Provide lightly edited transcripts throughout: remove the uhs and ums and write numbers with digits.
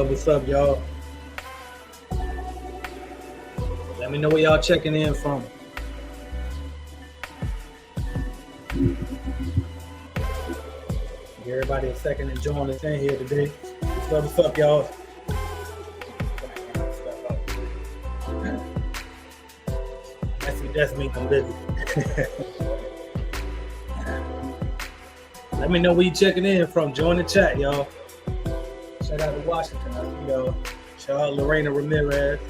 What's up, y'all? Let me know where y'all checking in from. Give everybody a second and join us in here today. What's up, y'all? That's me. I'm busy. Let me know where you checking in from. Join the chat, y'all. Shout out to Washington. I see y'all. Shout out Lorena Ramirez.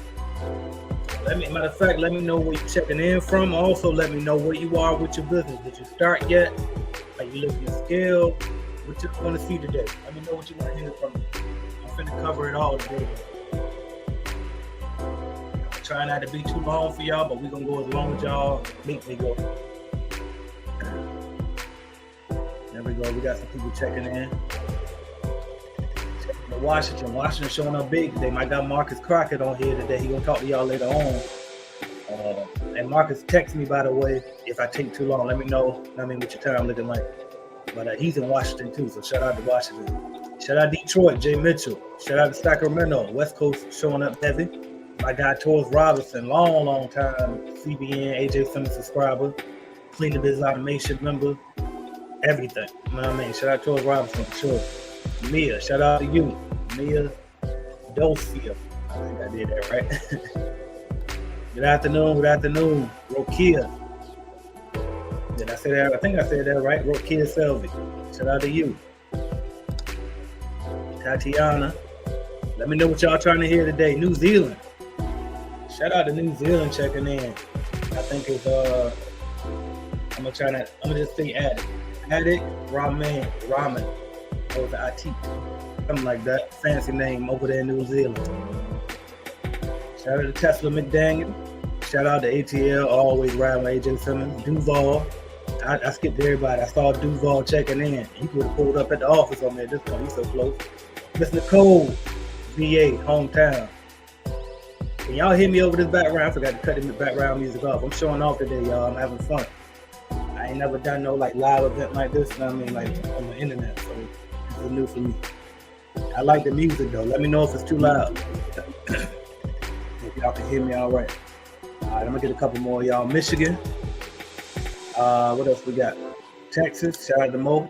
Matter of fact, let me know where you're checking in from. Also, let me know where you are with your business. Did you start yet? Are you looking to scale? What you want to see today? Let me know what you want to hear from me. I'm finna cover it all today. I'm trying not to be too long for y'all, but we're gonna go as long as y'all make me go. There we go. We got some people checking in. Washington showing up big today. My guy Marcus Crockett on here today. He gonna talk to y'all later on. And Marcus text me, by the way, if I take too long. Let me know. What your time looking like. But he's in Washington too, so shout out to Washington. Shout out Detroit, Jay Mitchell. Shout out to Sacramento, West Coast showing up heavy. My guy Torres Robinson, long time CBN, AJ Simmons subscriber, Cleaning Biz Automation member, everything. You know what I mean? Shout out to Torres Robinson for sure. Mia, shout out to you. Mia Dosia. I think I did that right. Good afternoon. Rokia. Did I say that? I think I said that right. Rokia Selvey. Shout out to you. Tatiana. Let me know what y'all trying to hear today. New Zealand. Shout out to New Zealand checking in. I think it's I'm gonna just say Addict. Addict Ramen. Or the IT, something like that. Fancy name over there in New Zealand. Shout out to Tesla McDaniel. Shout out to ATL, always riding with AJ Simmons. Duval. I skipped everybody. I saw Duval checking in. He could have pulled up at the office on me at this point. He's so close. Miss Nicole, VA, hometown. Can y'all hear me over this background? I forgot to cut the background music off. I'm showing off today, y'all. I'm having fun. I ain't never done no live event like this. You know what I mean? Like on the internet. So it's new for me. I like the music though. Let me know if it's too loud. If y'all can hear me all right. All right, I'm gonna get a couple more, y'all. Michigan. What else we got? Texas. Shout out to Mo.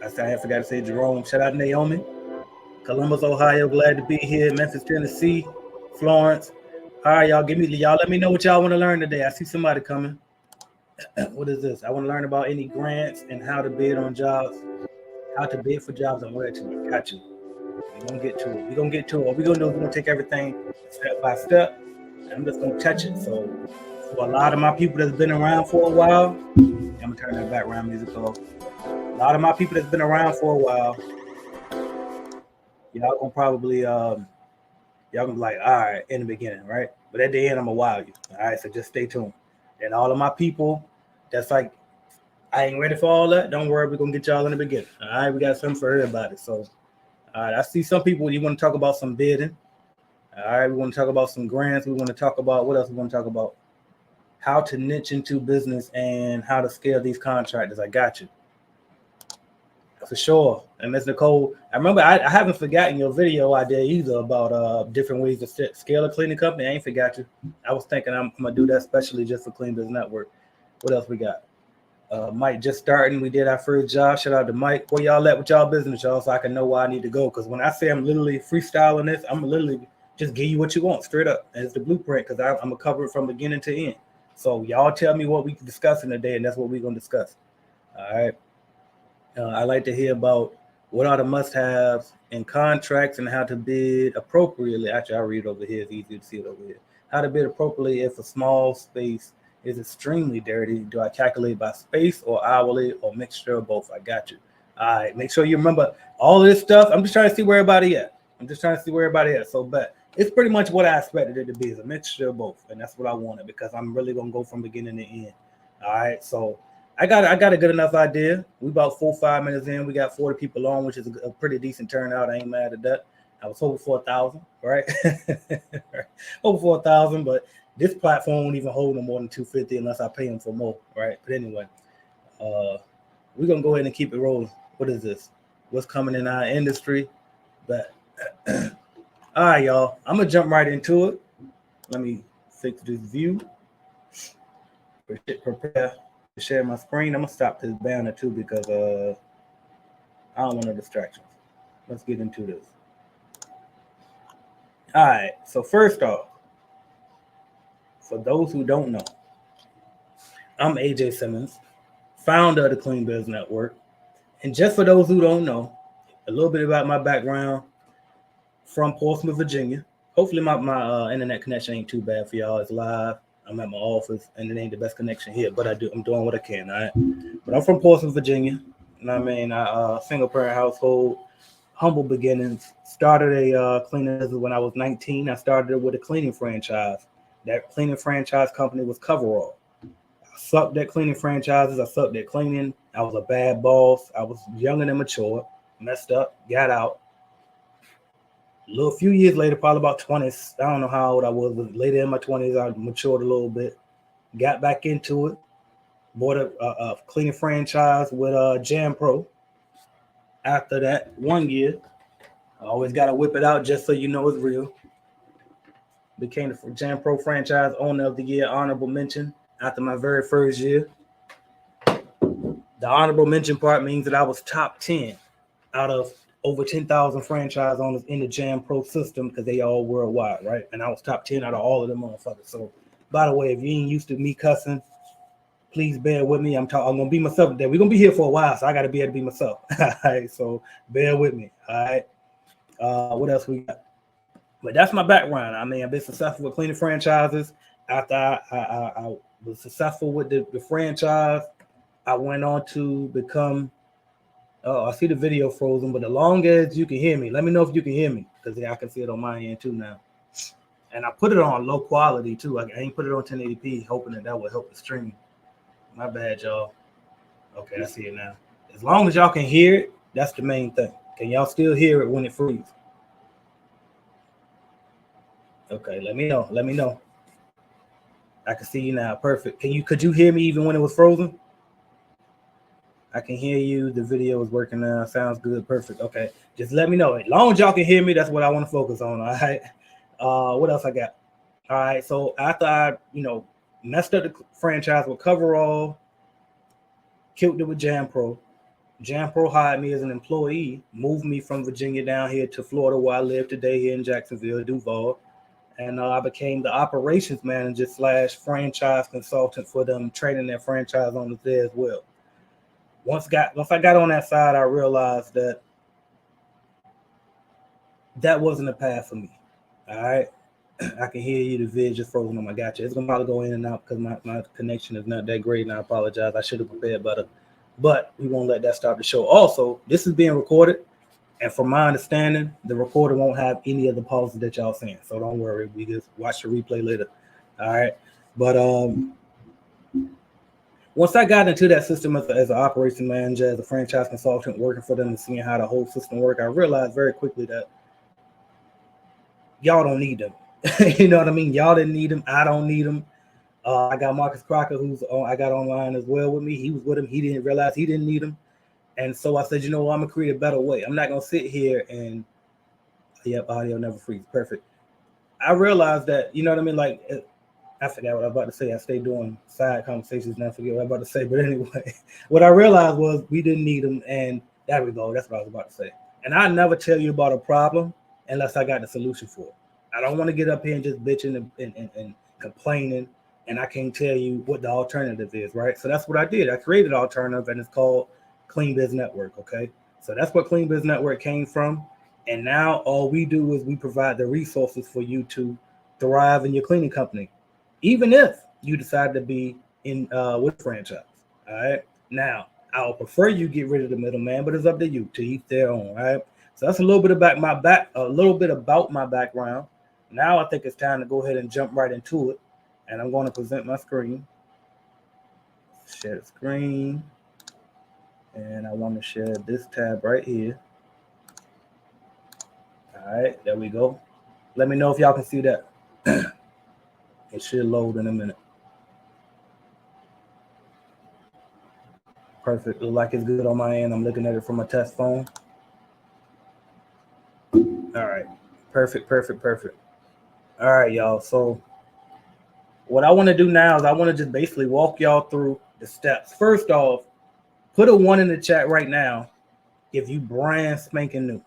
I forgot to say Jerome. Shout out to Naomi. Columbus, Ohio. Glad to be here. Memphis, Tennessee. Florence. All right, y'all. Let me know what y'all want to learn today. I see somebody coming. What is this? I want to learn about any grants and how to bid on jobs. How to bid for jobs on where to. Got you. We're gonna get to it. What we're gonna do is we're gonna take everything step by step. And I'm just gonna touch it. So for a lot of my people that's been around for a while, I'm gonna turn that background music off. A lot of my people that's been around for a while, y'all gonna probably y'all gonna be like, all right, in the beginning, right? But at the end, I'm gonna wow you. All right, so just stay tuned. And all of my people that's like, I ain't ready for all that. Don't worry, we're gonna get y'all in the beginning. All right, we got something for everybody. So, all right, I see some people. You want to talk about some bidding. All right, we want to talk about some grants. We want to talk about what else we want to talk about. How to niche into business and how to scale these contractors. I got you for sure. And Ms. Nicole, I remember I haven't forgotten your video idea either about different ways to scale a cleaning company. I ain't forgot you. I was thinking I'm gonna do that especially just for Clean Biz Network. What else we got? Mike just starting. We did our first job. Shout out to Mike. Where y'all at with y'all business, y'all, so I can know where I need to go. Because when I say I'm literally freestyling this, I'm literally just give you what you want straight up. And it's the blueprint because I'm gonna cover it from beginning to end. So y'all tell me what we can discuss in the day, and that's what we're gonna discuss. All right. I like to hear about what are the must-haves in contracts and how to bid appropriately. Actually, I'll read it over here. It's easier to see it over here. How to bid appropriately if a small space is extremely dirty. Do I calculate by space or hourly or mixture of both? I got you. All right. Make sure you remember all of this stuff. I'm just trying to see where everybody at. So, but it's pretty much what I expected it to be, is a mixture of both. And that's what I wanted because I'm really going to go from beginning to end. All right. So I got a good enough idea. We about 4 or 5 minutes in. We got 40 people on, which is a pretty decent turnout. I ain't mad at that. I was hoping for 1,000, right? Hoping for 1,000, but this platform won't even hold no more than 250 unless I pay them for more, right? But anyway, we're gonna go ahead and keep it rolling. What is this? What's coming in our industry? But all right, y'all. I'm gonna jump right into it. Let me fix this view. Prepare to share my screen. I'm gonna stop this banner too because I don't want no distractions. Let's get into this. All right. So first off, for those who don't know, I'm AJ Simmons, founder of the Clean Biz Network. And just for those who don't know, a little bit about my background. From Portsmouth, Virginia. Hopefully my internet connection ain't too bad for y'all. It's live. I'm at my office, and it ain't the best connection here, but I'm doing what I can, all right? But I'm from Portsmouth, Virginia. And I mean, single parent household, humble beginnings. Started a cleaning business when I was 19. I started with a cleaning franchise. That cleaning franchise company was Coverall. I sucked at cleaning franchises. I sucked at cleaning. I was a bad boss. I was young and immature. Messed up. Got out. A few years later, probably about 20s. I don't know how old I was, but later in my 20s, I matured a little bit. Got back into it. Bought a cleaning franchise with Jam Pro. After that, 1 year, I always got to whip it out just so you know it's real. Became the Jam Pro franchise owner of the year, honorable mention after my very first year. The honorable mention part means that I was top 10 out of over 10,000 franchise owners in the Jam Pro system because they all worldwide, right? And I was top 10 out of all of them motherfuckers. So, by the way, if you ain't used to me cussing, please bear with me. I'm gonna be myself today. We're gonna be here for a while, so I gotta be able to be myself. All right, so bear with me. All right. What else we got? But that's my background. I mean, I've been successful with cleaning franchises. After I was successful with the franchise, I went on to become. Oh, I see the video frozen, but as long as you can hear me, let me know if you can hear me because I can see it on my end too now. And I put it on low quality too. I ain't put it on 1080p, hoping that would help the stream. My bad, y'all. Okay, I see it now. As long as y'all can hear it, that's the main thing. Can y'all still hear it when it freezes? Okay, let me know. Let me know. I can see you now. Perfect. Could you hear me even when it was frozen? I can hear you. The video is working now. Sounds good. Perfect. Okay. Just let me know. As long as y'all can hear me, that's what I want to focus on. All right. What else I got? All right. So after I, messed up the franchise with Coverall, killed it with Jam Pro. Jam Pro hired me as an employee, moved me from Virginia down here to Florida, where I live today here in Jacksonville, Duval. And I became the operations manager / franchise consultant for them, training their franchise owners there as well. Once I got on that side, I realized that wasn't a path for me. All right. I can hear you. The vid just frozen on my gotcha. It's gonna probably go in and out because my connection is not that great, and I apologize. I should have prepared better. But we won't let that stop the show. Also, this is being recorded, and from my understanding, the recorder won't have any of the pauses that y'all saying. So don't worry. We just watch the replay later. All right. But once I got into that system as an operation manager, as a franchise consultant, working for them and seeing how the whole system worked, I realized very quickly that y'all don't need them. You know what I mean? Y'all didn't need them. I don't need them. I got Marcus Crocker, I got online as well with me. He was with him. He didn't realize he didn't need them. And so I said, I'm going to create a better way. I'm not going to sit here and, audio never freezes. Perfect. I realized that, you know what I mean? Like, I forgot what I was about to say. I stayed doing side conversations and I forget what I was about to say. But anyway, what I realized was we didn't need them. And there we go. That's what I was about to say. And I never tell you about a problem unless I got the solution for it. I don't want to get up here and just bitching and complaining, and I can't tell you what the alternative is, right? So that's what I did. I created an alternative, and it's called Clean Biz Network, okay? So that's what Clean Biz Network came from. And now all we do is we provide the resources for you to thrive in your cleaning company, even if you decide to be in with franchise, all right? Now, I'll prefer you get rid of the middleman, but it's up to you to each their own, right? So that's a little bit about my background. Now I think it's time to go ahead and jump right into it. And I'm going to present my screen. Share the screen. And I want to share this tab right here. All right, there we go. Let me know if y'all can see that. It should load in a minute. Perfect. Look like it's good on my end. I'm looking at it from a test phone. All Perfect. All right, y'all. So what I want to do now is I want to just basically walk y'all through the steps. First off, put a one in the chat right now if you brand spanking new.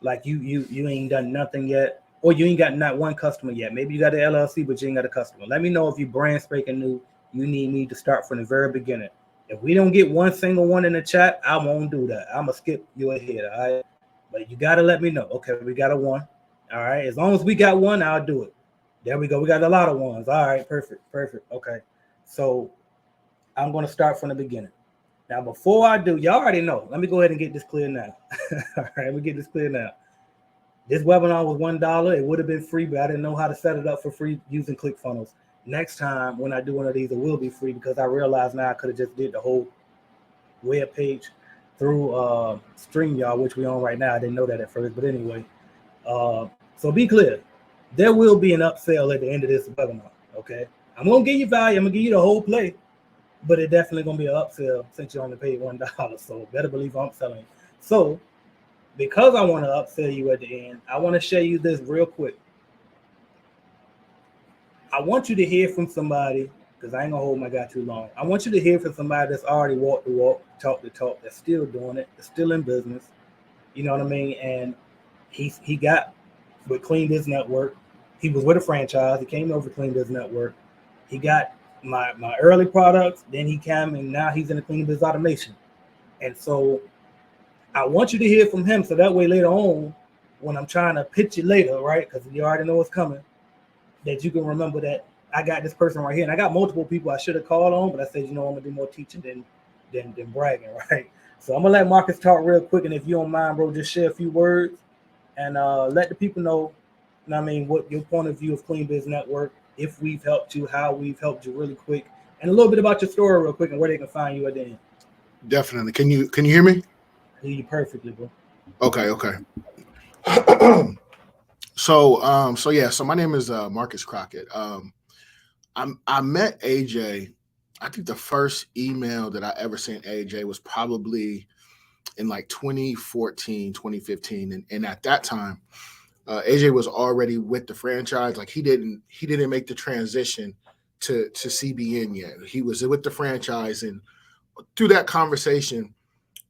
Like you ain't done nothing yet, or you ain't got not one customer yet. Maybe you got an LLC, but you ain't got a customer. Let me know if you brand spanking new. You need me to start from the very beginning. If we don't get one single one in the chat, I won't do that. I'm gonna skip you ahead. All right, but you gotta let me know. Okay, we got a one. All right, as long as we got one, I'll do it. There we go. We got a lot of ones. All right, perfect. Okay, so I'm gonna start from the beginning. Now, before I do, y'all already know. Let me go ahead and get this clear now. All right, let me get this clear now. This webinar was $1. It would have been free, but I didn't know how to set it up for free using ClickFunnels. Next time when I do one of these, it will be free because I realized now I could have just did the whole web page through StreamYard, which we on right now. I didn't know that at first, but anyway. So be clear. There will be an upsell at the end of this webinar, okay? I'm going to give you value. I'm going to give you the whole play, but it definitely going to be an upsell since you only paid $1. So better believe I'm selling. So because I want to upsell you at the end, I want to show you this real quick. I want you to hear from somebody, because I ain't gonna hold my guy too long. I want you to hear from somebody that's already walked the walk, talked the talk, that's still doing it, that's still in business. You know what I mean? And he got with Clean Biz Network. He was with a franchise. He came over to Clean Biz Network. He got my early products. Then he came and now he's in the Clean Biz Automation. And so I want you to hear from him so that way later on, when I'm trying to pitch it later, right? Because you already know what's coming, that you can remember that I got this person right here. And I got multiple people I should have called on, but I said, I'm gonna do more teaching than bragging, right? So I'm gonna let Marcus talk real quick, and if you don't mind, bro, just share a few words and let the people know, what your point of view of Clean Biz Network, if we've helped you, how we've helped you really quick, and a little bit about your story real quick and where they can find you at the end. Definitely. Can you hear me? I hear you perfectly, bro. Okay. So my name is Marcus Crockett. I met AJ. I think the first email that I ever sent AJ was probably in like 2014, 2015. And at that time, AJ was already with the franchise. Like he didn't make the transition to CBN yet. He was with the franchise, and through that conversation,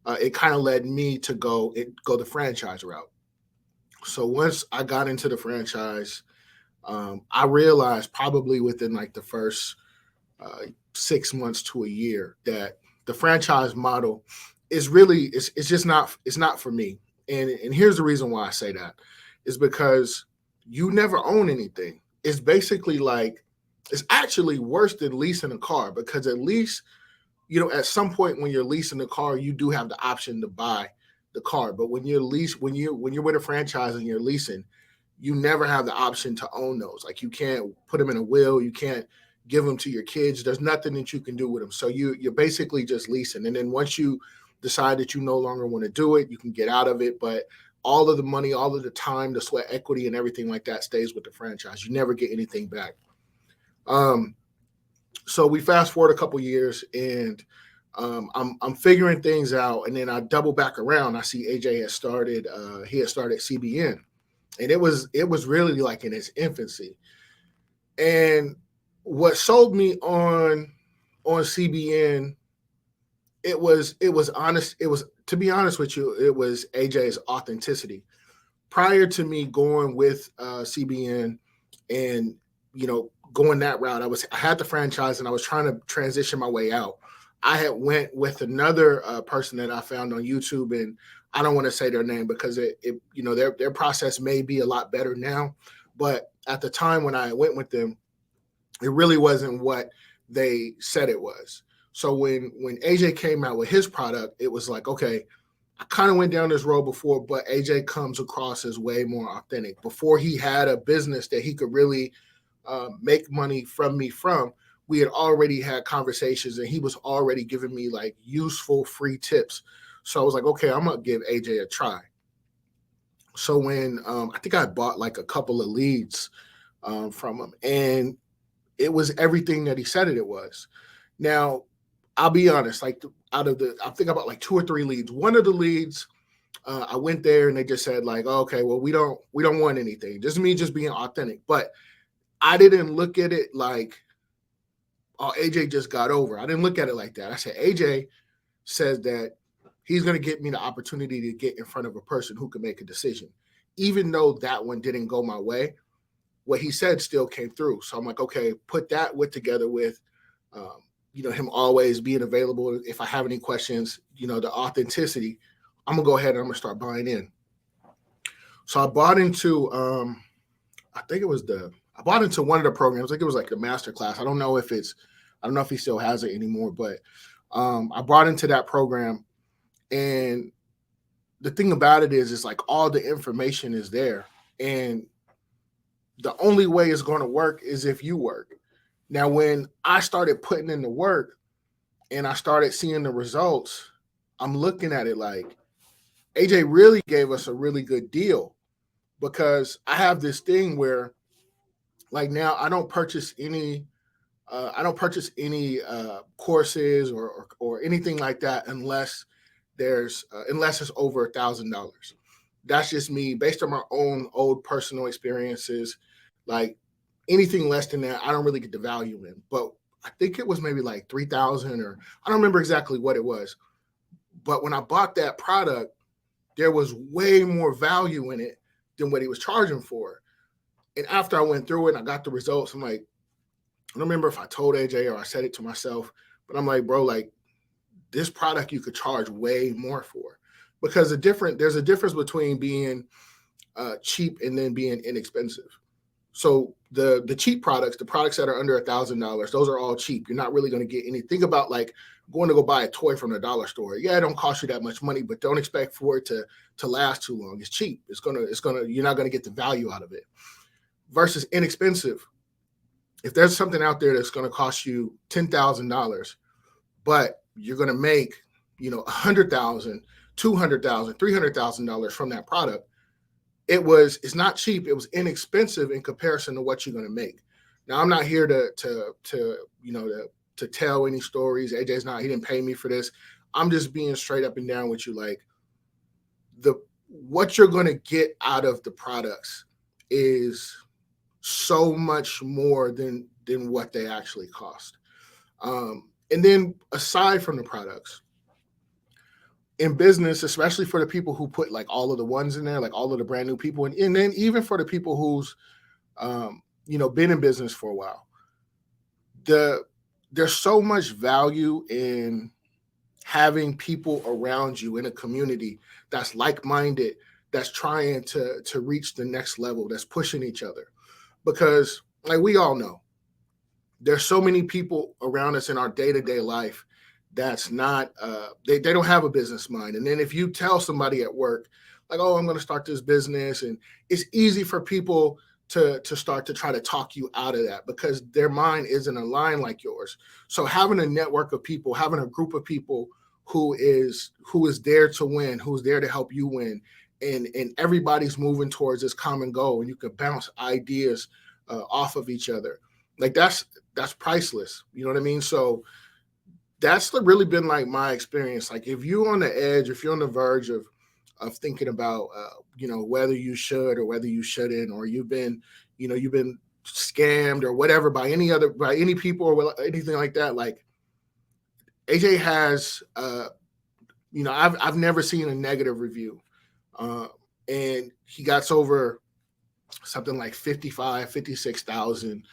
it kind of led me to go the franchise route. So once I got into the franchise, I realized probably within like the first 6 months to a year that the franchise model is really it's just not for me. And here's the reason why I say that is because you never own anything. It's basically like it's actually worse than leasing a car, because at least at some point when you're leasing the car, you do have the option to buy the car. But when you're with a franchise and you're leasing, you never have the option to own those. Like you can't put them in a will, you can't give them to your kids. There's nothing that you can do with them. So you're basically just leasing. And then once you decide that you no longer want to do it, you can get out of it. But all of the money, all of the time, the sweat equity and everything like that stays with the franchise. You never get anything back. So we fast forward a couple years, and I'm figuring things out, and then I double back around. I see AJ has started. He had started CBN, and it was really like in its infancy. And what sold me on CBN, it was honest. It was, to be honest with you, it was AJ's authenticity. Prior to me going with CBN and going that route, I had the franchise and I was trying to transition my way out. I had went with another person that I found on YouTube, and I don't want to say their name because their process may be a lot better now, but at the time when I went with them, it really wasn't what they said it was. So when AJ came out with his product, it was like, okay, I kind of went down this road before, but AJ comes across as way more authentic. Before he had a business that he could really make money from me from, we had already had conversations, and he was already giving me like useful free tips. So I was like, okay, I'm going to give AJ a try. So when I think I bought like a couple of leads from him, and it was everything that he said it was. Now, I'll be honest, like I think about like 2 or 3 leads. One of the leads I went there and they just said like, oh, okay, well, we don't want anything. Just me just being authentic. But I didn't look at it like, oh, AJ just got over. I didn't look at it like that. I said, AJ says that he's going to get me the opportunity to get in front of a person who can make a decision. Even though that one didn't go my way, what he said still came through. So I'm like, okay, put that together with, him always being available. If I have any questions, the authenticity, I'm going to go ahead and I'm going to start buying in. So I bought into, I bought into one of the programs. I think it was like the master class. I don't know if he still has it anymore, but I brought into that program. And the thing about it is like all the information is there. And the only way it's going to work is if you work. Now, when I started putting in the work and I started seeing the results, I'm looking at it like AJ really gave us a really good deal, because I have this thing where like now I don't purchase any courses or anything like that unless it's over $1,000. That's just me based on my own old personal experiences. Like anything less than that, I don't really get the value in. But I think it was maybe like 3,000, or I don't remember exactly what it was. But when I bought that product, there was way more value in it than what he was charging for. And after I went through it and I got the results, I'm like, I don't remember if I told AJ or I said it to myself, but I'm like, bro, like this product you could charge way more for, because there's a difference between being cheap and then being inexpensive. So the cheap products, the products that are under $1,000, those are all cheap. You're not really going to get any. Think about like going to go buy a toy from the dollar store. Yeah, it don't cost you that much money, but don't expect for it to last too long. It's cheap. You're not going to get the value out of it. Versus inexpensive. If there's something out there that's going to cost you $10,000, but you're going to make, $100,000, $200,000, $300,000 from that product, it's not cheap. It was inexpensive in comparison to what you're going to make. Now, I'm not here to tell any stories. AJ's not. He didn't pay me for this. I'm just being straight up and down with you. Like what you're going to get out of the products is so much more than what they actually cost. And then aside from the products, in business, especially for the people who put like all of the ones in there, like all of the brand new people, and then even for the people who's been in business for a while, there's so much value in having people around you in a community that's like-minded, that's trying to reach the next level, that's pushing each other. Because like we all know, there's so many people around us in our day-to-day life that's not, they don't have a business mind. And then if you tell somebody at work, like, oh, I'm going to start this business, and it's easy for people to start to try to talk you out of that because their mind isn't aligned like yours. So having a network of people, having a group of people who is there to win, who's there to help you win, and everybody's moving towards this common goal, and you can bounce ideas off of each other. Like that's priceless. You know what I mean? So that's really been like my experience. Like if you're on the edge, if you're on the verge of thinking about, whether you should or whether you shouldn't, or you've been scammed or whatever by any people or anything like that. Like AJ has, I've never seen a negative review. And he got over something like 56,000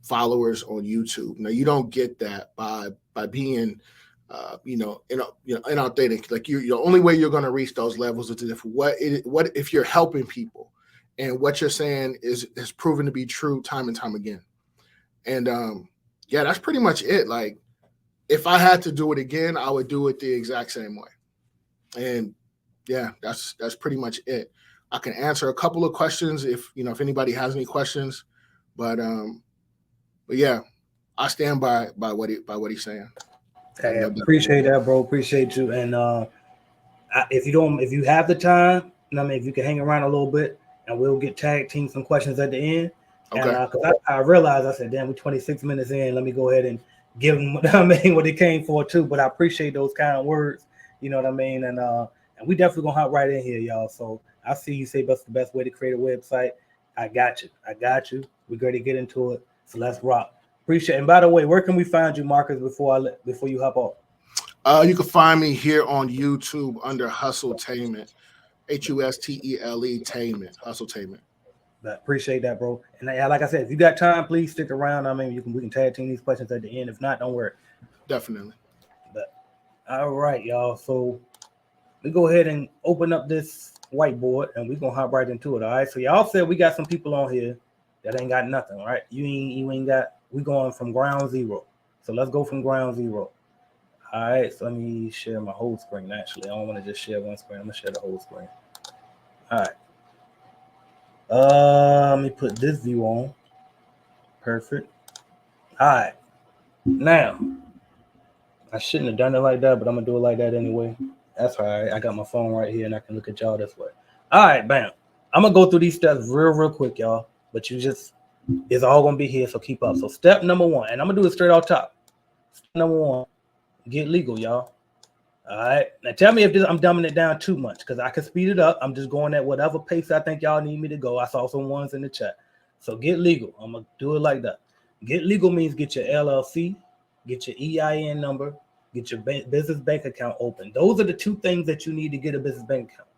followers on YouTube. Now you don't get that by being, inauthentic. Like the only way you're going to reach those levels is if you're helping people, and what you're saying has proven to be true time and time again. And that's pretty much it. Like if I had to do it again, I would do it the exact same way. And yeah, that's pretty much it. I can answer a couple of questions if anybody has any questions, but yeah, I stand by what he's saying. Hey, I appreciate that, bro. Appreciate you. And if you have the time, if you can hang around a little bit, and we'll get tag team some questions at the end. Okay. And because I realized, I said, damn, we're 26 minutes in. Let me go ahead and give them what they came for too. But I appreciate those kind of words. You know what I mean? And And we definitely gonna hop right in here, y'all. So I see you say that's the best way to create a website. I got you. I got you. We're going to get into it. So let's rock. Appreciate it. And by the way, where can we find you, Marcus, before you hop off? You can find me here on YouTube under Hustletainment, HUSTELE Hustletainment. But appreciate that, bro. And like I said, if you got time, please stick around. I mean, we can tag team these questions at the end. If not, don't worry. Definitely. But all right, y'all. So we go ahead and open up this whiteboard and we're gonna hop right into it. All right. So y'all said we got some people on here that ain't got nothing, right? You ain't got, we going from ground zero. So let's go from ground zero. All right, so let me share my whole screen. Actually, I don't want to just share one screen. I'm gonna share the whole screen. All right. Let me put this view on. Perfect. All right. Now, I shouldn't have done it like that, but I'm gonna do it like that anyway. That's all right. I got my phone right here, and I can look at y'all this way. All right, bam. I'm gonna go through these steps real quick, y'all. But it's all gonna be here, so keep up. So step number one, and I'm gonna do it straight off top. Step number one. Get legal, y'all. All right. Now tell me if I'm dumbing it down too much because I can speed it up. I'm just going at whatever pace I think y'all need me to go. I saw some ones in the chat. So get legal. I'm going to do it like that. Get legal means get your LLC, get your EIN number, get your business bank account open. Those are the two things that you need to get a business bank account.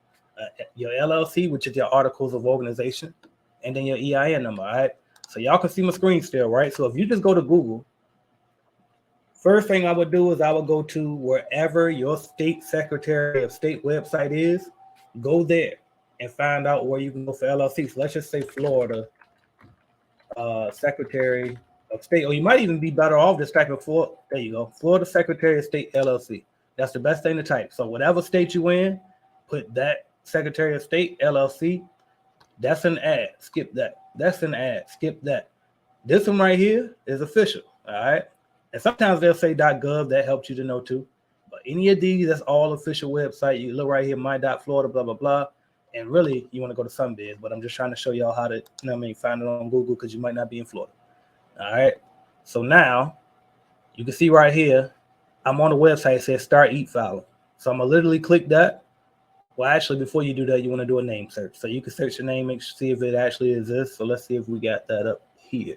Your LLC, which is your articles of organization, and then your EIN number. All right. So y'all can see my screen still, right? So if you just go to Google, first thing I would do is I would go to wherever your state secretary of state website is, go there and find out where you can go for LLC. So let's just say Florida Secretary of State, or you might even be better off just typing Florida. There you go, Florida Secretary of State LLC. That's the best thing to type. So whatever state you in, put that Secretary of State LLC. That's an ad. Skip that. That's an ad. Skip that. This one right here is official. All right. And sometimes they'll say .gov. That helps you to know too. But any of these, that's all official website. You look right here, my.florida, blah, blah, blah. And really, you want to go to SunBiz. But I'm just trying to show y'all how to, find it on Google because you might not be in Florida. All right. So now you can see right here, I'm on the website. It says start e-filing. So I'm going to literally click that. Well, actually, before you do that, you want to do a name search. So you can search your name and see if it actually exists. So let's see if we got that up here.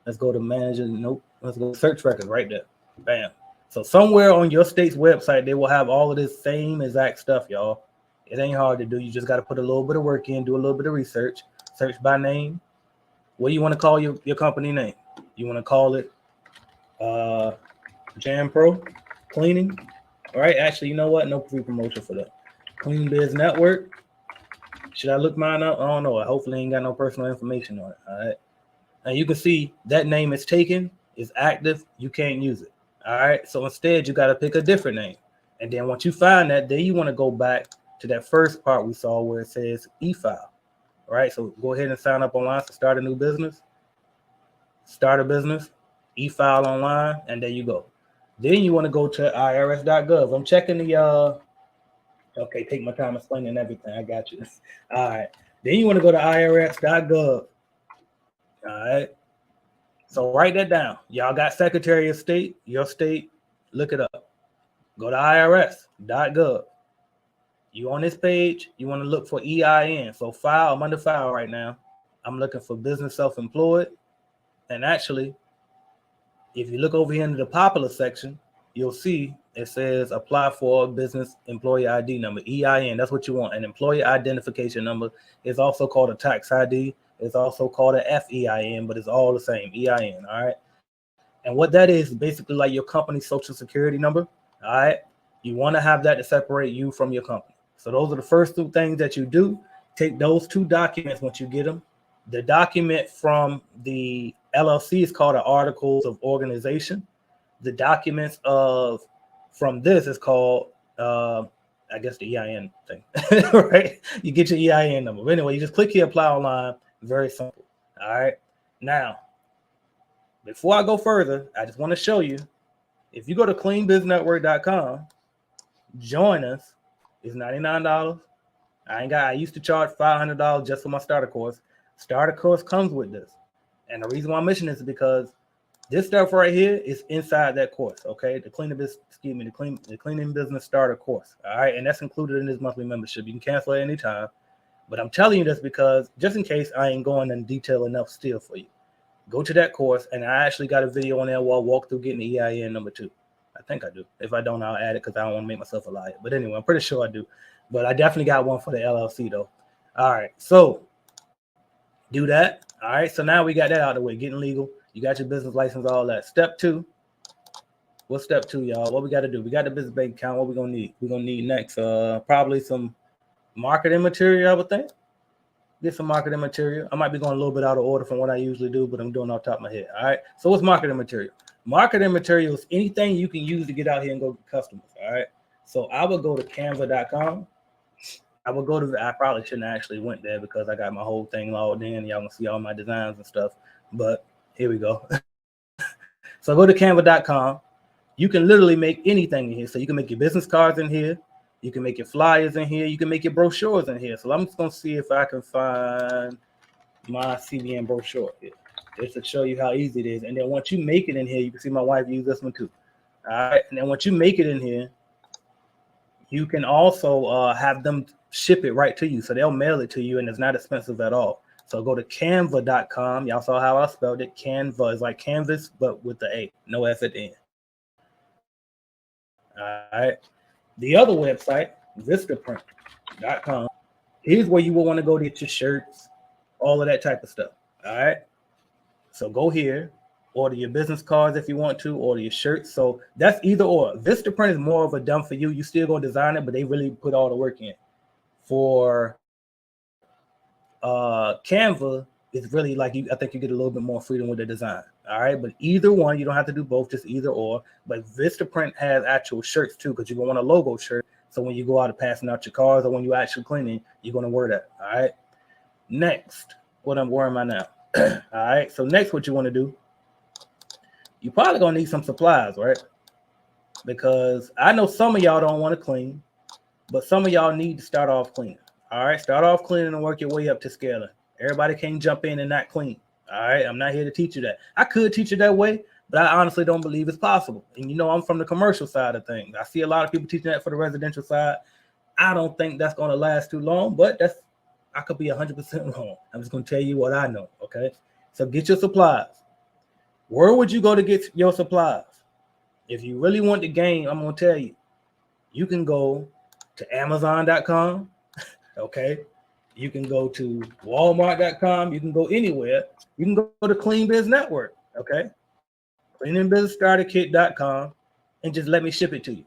Let's go to manager. Nope. Let's go to search records right there. Bam. So somewhere on your state's website, they will have all of this same exact stuff, y'all. It ain't hard to do. You just got to put a little bit of work in, do a little bit of research, search by name. What do you want to call your company name? You want to call it Jam Pro Cleaning? All right. Actually, you know what? No free promotion for that. Clean Biz Network. Should I look mine up? I don't know. I hopefully ain't got no personal information on it. All right. And you can see that name is taken, is active. You can't use it. All right. So instead, you got to pick a different name. And then once you find that, then you want to go back to that first part we saw where it says e-file. All right. So go ahead and sign up online to start a new business. Start a business, e-file online, and there you go. Then you want to go to irs.gov. I'm checking the okay, take my time explaining everything. I got you. All right. Then you want to go to irs.gov. All right. So write that down. Y'all got Secretary of State, your state, look it up. Go to irs.gov. You on this page, you want to look for EIN. So file, I'm under file right now. I'm looking for business self-employed. And actually, if you look over here into the popular section, you'll see it says apply for a business employee ID number, EIN. That's what you want. An employee identification number is also called a tax ID. It's also called a FEIN, but it's all the same, EIN, all right? And what that is basically like your company's social security number, all right? You want to have that to separate you from your company. So those are the first two things that you do. Take those two documents once you get them. The document from the LLC is called an Articles of Organization. The documents from this is called, I guess, the EIN thing, right? You get your EIN number. But anyway, you just click here, apply online. Very simple. All right. Now, before I go further, I just want to show you, if you go to cleanbiznetwork.com, join us. It's $99. I used to charge $500 just for my starter course. Starter course comes with this. And the reason why I'm mentioning this is because This stuff right here is inside that course, okay? The cleaning business starter course, all right? And that's included in this monthly membership. You can cancel at any time, but I'm telling you this because just in case I ain't going in detail enough still for you, go to that course, and I actually got a video on there where I walk through getting the EIN number 2. I think I do. If I don't, I'll add it because I don't want to make myself a liar. But anyway, I'm pretty sure I do. But I definitely got one for the LLC though. All right, so do that. All right, so now we got that out of the way, getting legal. You got your business license, all that. Step 2. What's step 2, y'all? What we got to do? We got the business bank account. What we gonna need? We're gonna need next probably some marketing material, I would think. Get some marketing material. I might be going a little bit out of order from what I usually do, but I'm doing off the top of my head. All right. So what's marketing material? Marketing material is anything you can use to get out here and go get customers. All right. So I would go to canva.com. I probably shouldn't actually went there because I got my whole thing logged in. Y'all can see all my designs and stuff. But here we go. So go to canva.com. You can literally make anything in here. So you can make your business cards in here. You can make your flyers in here. You can make your brochures in here. So I'm just going to see if I can find my CBN brochure here, just to show you how easy it is. And then once you make it in here, you can see my wife use this one too. All right. And then once you make it in here, you can also have them ship it right to you. So they'll mail it to you, and it's not expensive at all. So go to canva.com. Y'all saw how I spelled it. Canva is like canvas, but with the A, no S at the end. All right. The other website, vistaprint.com. Here's where you will want to go to get your shirts, all of that type of stuff. All right. So go here, order your business cards if you want to, order your shirts. So that's either or. Vistaprint is more of a done for you. You still go design it, but they really put all the work in. For Canva, it's really like I think you get a little bit more freedom with the design. All right, but either one, you don't have to do both, just either or. But Vistaprint has actual shirts too, because you're going to want a logo shirt. So when you go out and passing out your cars, or when you actually cleaning, you're going to wear that. All right. Next, where am I now? All right. So next, what you want to do, you probably going to need some supplies, right? Because I know some of y'all don't want to clean, but some of y'all need to start off cleaning. All right, start off cleaning and work your way up to scaling. Everybody can't jump in and not clean. All right, I'm not here to teach you that. I could teach you that way, but I honestly don't believe it's possible. And you know, I'm from the commercial side of things. I see a lot of people teaching that for the residential side. I don't think that's going to last too long, but I could be 100% wrong. I'm just going to tell you what I know, okay? So get your supplies. Where would you go to get your supplies? If you really want the game, I'm going to tell you, you can go to Amazon.com. Okay, you can go to Walmart.com. You can go anywhere. You can go to Clean Biz Network. Okay, cleaningbusinessstarterkit.com, and just let me ship it to you.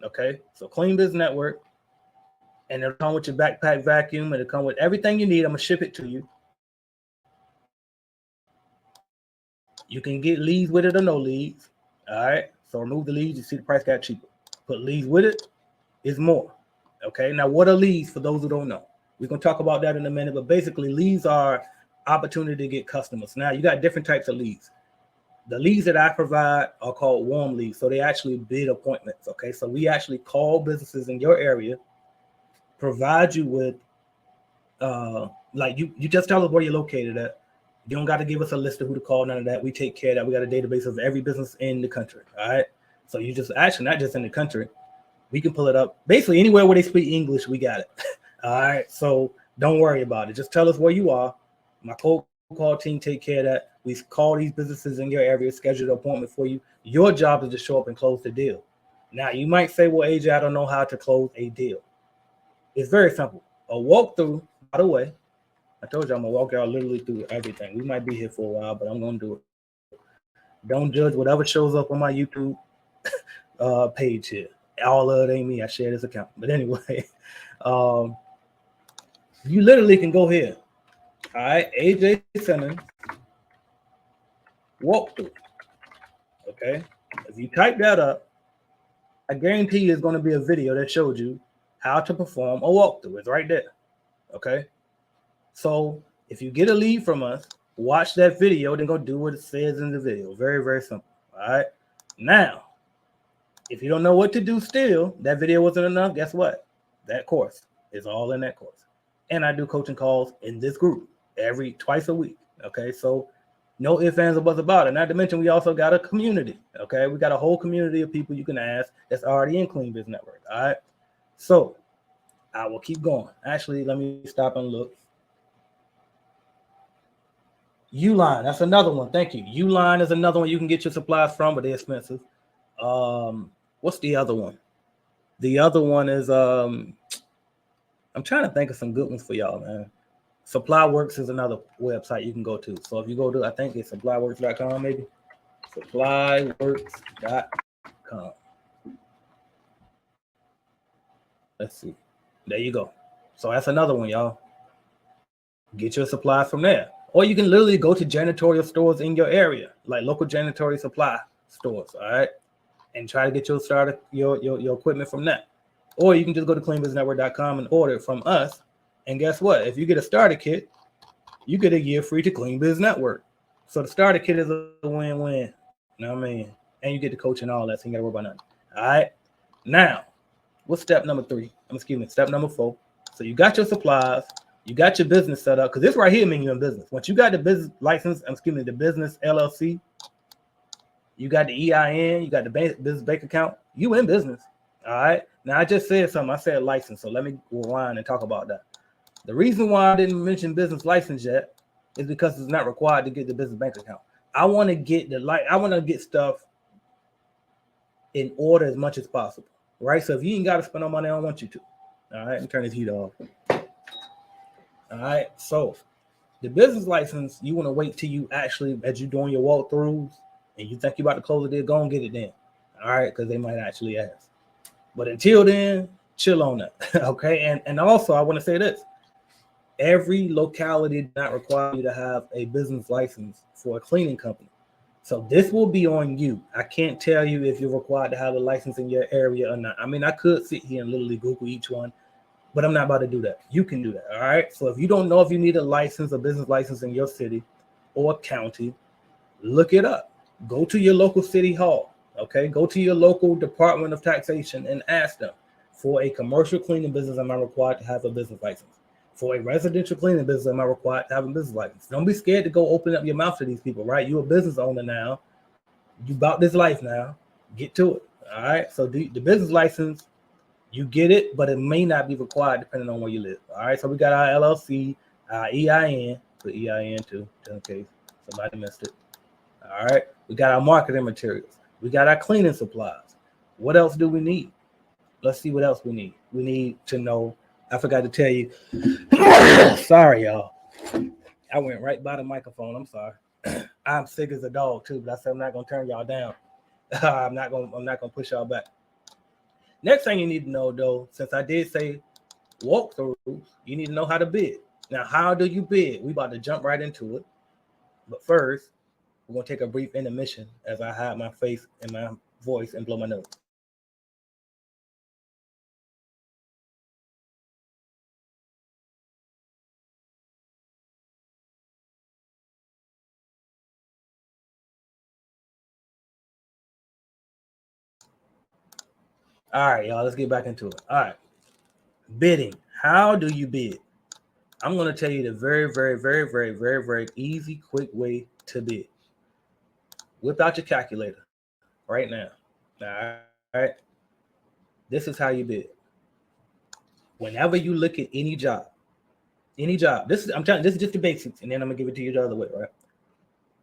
Okay, so Clean Biz Network, and it'll come with your backpack vacuum. It'll come with everything you need. I'm gonna ship it to you. You can get leads with it or no leads. All right, so remove the leads. You see the price got cheaper. Put leads with it, it's more. Okay, now what are leads for those who don't know? We're going to talk about that in a minute, but basically leads are opportunity to get customers. Now you got different types of leads. The leads that I provide are called warm leads. So they actually bid appointments. Okay, so we actually call businesses in your area, provide you with, like you just tell us where you're located at. You don't got to give us a list of who to call, none of that. We take care of that. We got a database of every business in the country. All right, so you just actually not just in the country. We can pull it up. Basically, anywhere where they speak English, we got it. All right. So don't worry about it. Just tell us where you are. My cold call team take care of that. We call these businesses in your area, schedule an appointment for you. Your job is to show up and close the deal. Now, you might say, well, AJ, I don't know how to close a deal. It's very simple. A walkthrough, by the way, I told you I'm going to walk y'all literally through everything. We might be here for a while, but I'm going to do it. Don't judge whatever shows up on my YouTube page here. All of it ain't me. I share this account. But anyway, you literally can go here. All right, AJ Simmons walkthrough. Okay, if you type that up, I guarantee you it's going to be a video that shows you how to perform a walkthrough. It's right there. Okay, so if you get a lead from us, watch that video, then go do what it says in the video. Very, very simple. All right, now. If you don't know what to do still, that video wasn't enough, guess what? That course is all in that course. And I do coaching calls in this group twice a week. Okay, so No ifs, ands, or buts about it. Not to mention, we also got a community. Okay, we got a whole community of people you can ask that's already in Clean Biz Network. All right, so I will keep going. Actually, let me stop and look. Uline, that's another one. Thank you. Uline is another one you can get your supplies from, but they're expensive. What's the other one? The other one is I'm trying to think of some good ones for y'all, man. Supply Works is another website you can go to. So if you go to, I think it's supplyworks.com, maybe. Supplyworks.com. Let's see. There you go. So that's another one, y'all. Get your supplies from there. Or you can literally go to janitorial stores in your area, like local janitorial supply stores, all right? And try to get your starter, your equipment from that. Or you can just go to cleanbiznetwork.com and order it from us. And guess what? If you get a starter kit, you get a year free to Clean Biz Network. So the starter kit is a win-win. You know what I mean? And you get the coach and all that, so you got to worry about nothing. All right? Now, what's step number 3? Step number 4. So you got your supplies. You got your business set up. Because this right here means you're in business. Once you got the business license, the business LLC, you got the EIN, you got the business bank account, you in business. All right? Now, I just said something. I said license. So let me rewind and talk about that. The reason why I didn't mention business license yet is because it's not required to get the business bank account. I want to get stuff in order as much as possible, right? So if you ain't got to spend no money, I don't want you to. All right, let me turn this heat off. All right, so the business license, you want to wait till you actually, as you're doing your walkthroughs and you think you're about to close the deal, go and get it then. All right, because they might actually ask. But until then, chill on that. Okay, and also I want to say this. Every locality does not require you to have a business license for a cleaning company. So this will be on you. I can't tell you if you're required to have a license in your area or not. I mean, I could sit here and literally Google each one, but I'm not about to do that. You can do that, all right? So if you don't know if you need a license, a business license in your city or county, look it up. Go to your local city hall, okay? Go to your local Department of Taxation and ask them, for a commercial cleaning business, am I required to have a business license? For a residential cleaning business, am I required to have a business license? Don't be scared to go open up your mouth to these people, right? You're a business owner now. You bought this life now. Get to it, all right? So the business license, you get it, but it may not be required depending on where you live, all right? So we got our LLC, our EIN, put EIN too, just in case somebody missed it, all right? We got our marketing materials. We got our cleaning supplies. What else do we need? Let's see what else we need. We need to know. I forgot to tell you. Sorry, y'all. I went right by the microphone. I'm sorry. I'm sick as a dog too, but I said I'm not gonna turn y'all down. I'm not gonna push y'all back. Next thing you need to know, though, since I did say walkthroughs, you need to know how to bid. Now, how do you bid? We about to jump right into it. But first, we're gonna take a brief intermission as I hide my face and my voice and blow my nose. All right, y'all, let's get back into it. All right, bidding. How do you bid? I'm going to tell you the very, very, very, very, very, very easy, quick way to bid. Whip out your calculator right now. All right. This is how you bid. Whenever you look at any job, this is just the basics, and then I'm gonna give it to you the other way, right?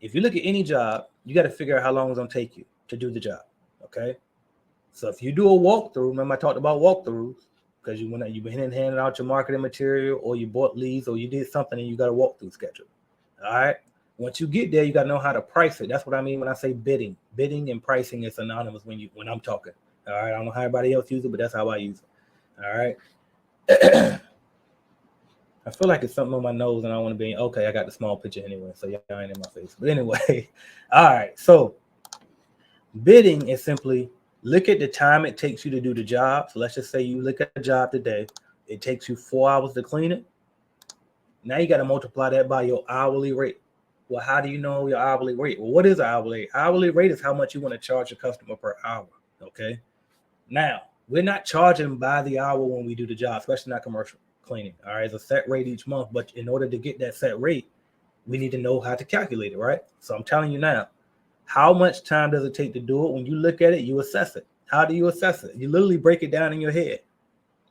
If you look at any job, you got to figure out how long it's gonna take you to do the job. Okay. So if you do a walkthrough, remember I talked about walkthroughs because you've been handing out your marketing material, or you bought leads, or you did something and you got a walkthrough schedule. All right. Once you get there, you got to know how to price it. That's what I mean when I say bidding. Bidding and pricing is synonymous when I'm talking. All right. I don't know how everybody else uses it, but that's how I use it. All right. I feel like it's something on my nose and I want to be okay. I got the small picture anyway, so y'all ain't in my face. But anyway, all right. So bidding is simply look at the time it takes you to do the job. So let's just say you look at the job today. It takes you 4 hours to clean it. Now you got to multiply that by your hourly rate. Well, how do you know your hourly rate? Well, what is hourly rate? Hourly rate is how much you want to charge a customer per hour. Okay. Now, we're not charging by the hour when we do the job, especially not commercial cleaning. All right. It's a set rate each month. But in order to get that set rate, we need to know how to calculate it, right? So I'm telling you now, how much time does it take to do it? When you look at it, you assess it. How do you assess it? You literally break it down in your head.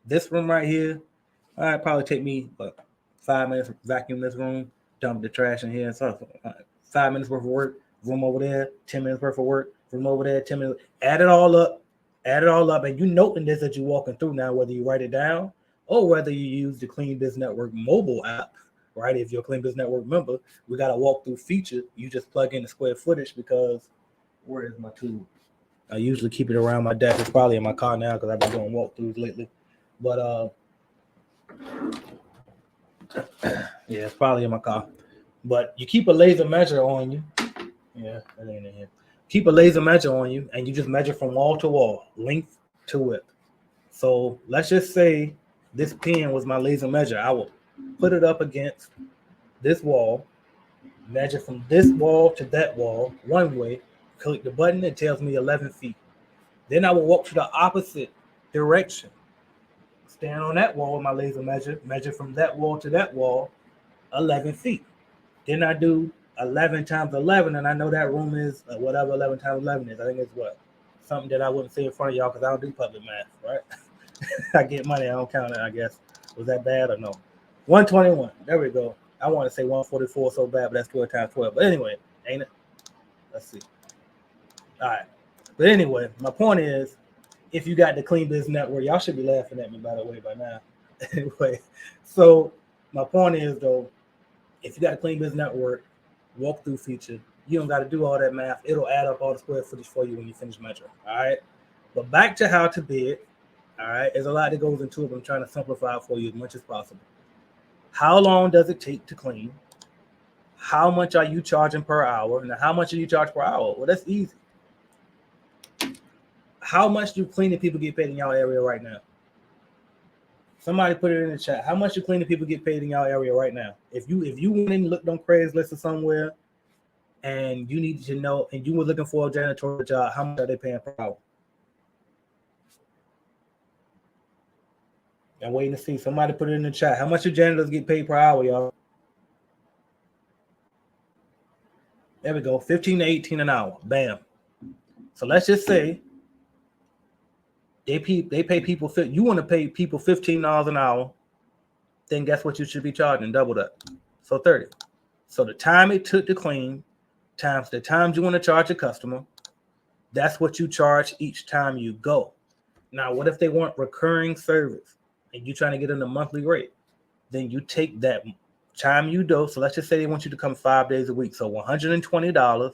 This room right here, all right, probably take me 5 minutes to vacuum this room, dump the trash in here, and stuff. 5 minutes worth of work, room over there, 10 minutes worth of work, room over there, 10 minutes. Add it all up, and you noting this as you're walking through now, whether you write it down or whether you use the Clean Biz Network mobile app, right? If you're a Clean Biz Network member, we got a walkthrough feature. You just plug in the square footage because where is my tool? I usually keep it around my desk. It's probably in my car now because I've been doing walkthroughs lately. But yeah, it's probably in my car. But you keep a laser measure on you. Yeah, that ain't in here. Keep a laser measure on you, and you just measure from wall to wall, length to width. So let's just say this pen was my laser measure. I will put it up against this wall, measure from this wall to that wall one way, click the button, it tells me 11 feet. Then I will walk to the opposite direction. Stand on that wall with my laser measure from that wall to that wall, 11 feet. Then I do 11 times 11, and I know that room is whatever 11 times 11 is. I think it's what? Something that I wouldn't say in front of y'all because I don't do public math, right? I get money, I don't count it, I guess. Was that bad or no? 121. There we go. I want to say 144 so bad, but that's 12 times 12. But anyway, ain't it? Let's see. All right. But anyway, my point is, if you got the Clean Biz Network, y'all should be laughing at me, by the way, by now. Anyway, so my point is, though, if you got a Clean Biz Network walkthrough feature, you don't got to do all that math. It'll add up all the square footage for you when you finish measuring. All right. But back to how to bid. All right. There's a lot that goes into it, but I'm trying to simplify it for you as much as possible. How long does it take to clean? How much are you charging per hour? Now, how much do you charge per hour? Well, that's easy. How much do cleaning people get paid in y'all area right now? Somebody put it in the chat. How much do cleaning people get paid in y'all area right now? If you went and looked on Craigslist or somewhere and you needed to know and you were looking for a janitorial job, how much are they paying per hour? I'm waiting to see. Somebody put it in the chat. How much do janitors get paid per hour, y'all? There we go. 15 to 18 an hour. Bam. So let's just say they pay people. You want to pay people $15 an hour, then guess what you should be charging? Double that. So 30. So the time it took to clean times the times you want to charge a customer, that's what you charge each time you go. Now, what if they want recurring service and you're trying to get them a monthly rate? Then you take that time you do. So let's just say they want you to come 5 days a week. So $120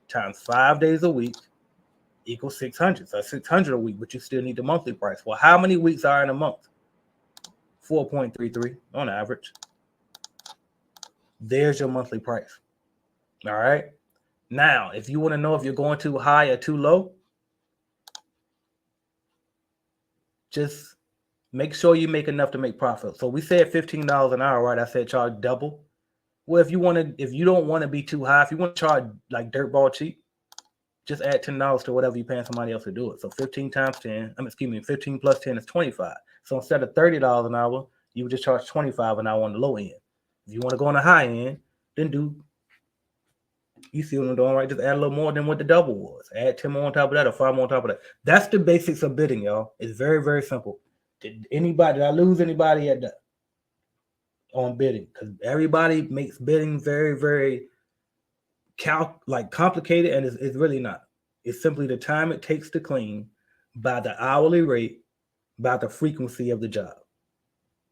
times 5 days a week equals 600. So 600 a week, but you still need the monthly price. Well, how many weeks are in a month? 4.33 on average. There's your monthly price. All right. Now, if you want to know if you're going too high or too low, just make sure you make enough to make profit. So we said $15 an hour, right? I said charge double. Well, if you don't want to be too high, if you want to charge like dirtball cheap, just add $10 to whatever you're paying somebody else to do it. So 15 times 10, 15 plus 10 is 25. So instead of $30 an hour, you would just charge 25 an hour on the low end. If you want to go on the high end, then you see what I'm doing, right? Just add a little more than what the double was. Add 10 more on top of that or 5 more on top of that. That's the basics of bidding, y'all. It's very, very simple. Did I lose anybody at that on bidding? Because everybody makes bidding very, very complicated, and it's really not. It's simply the time it takes to clean by the hourly rate, by the frequency of the job.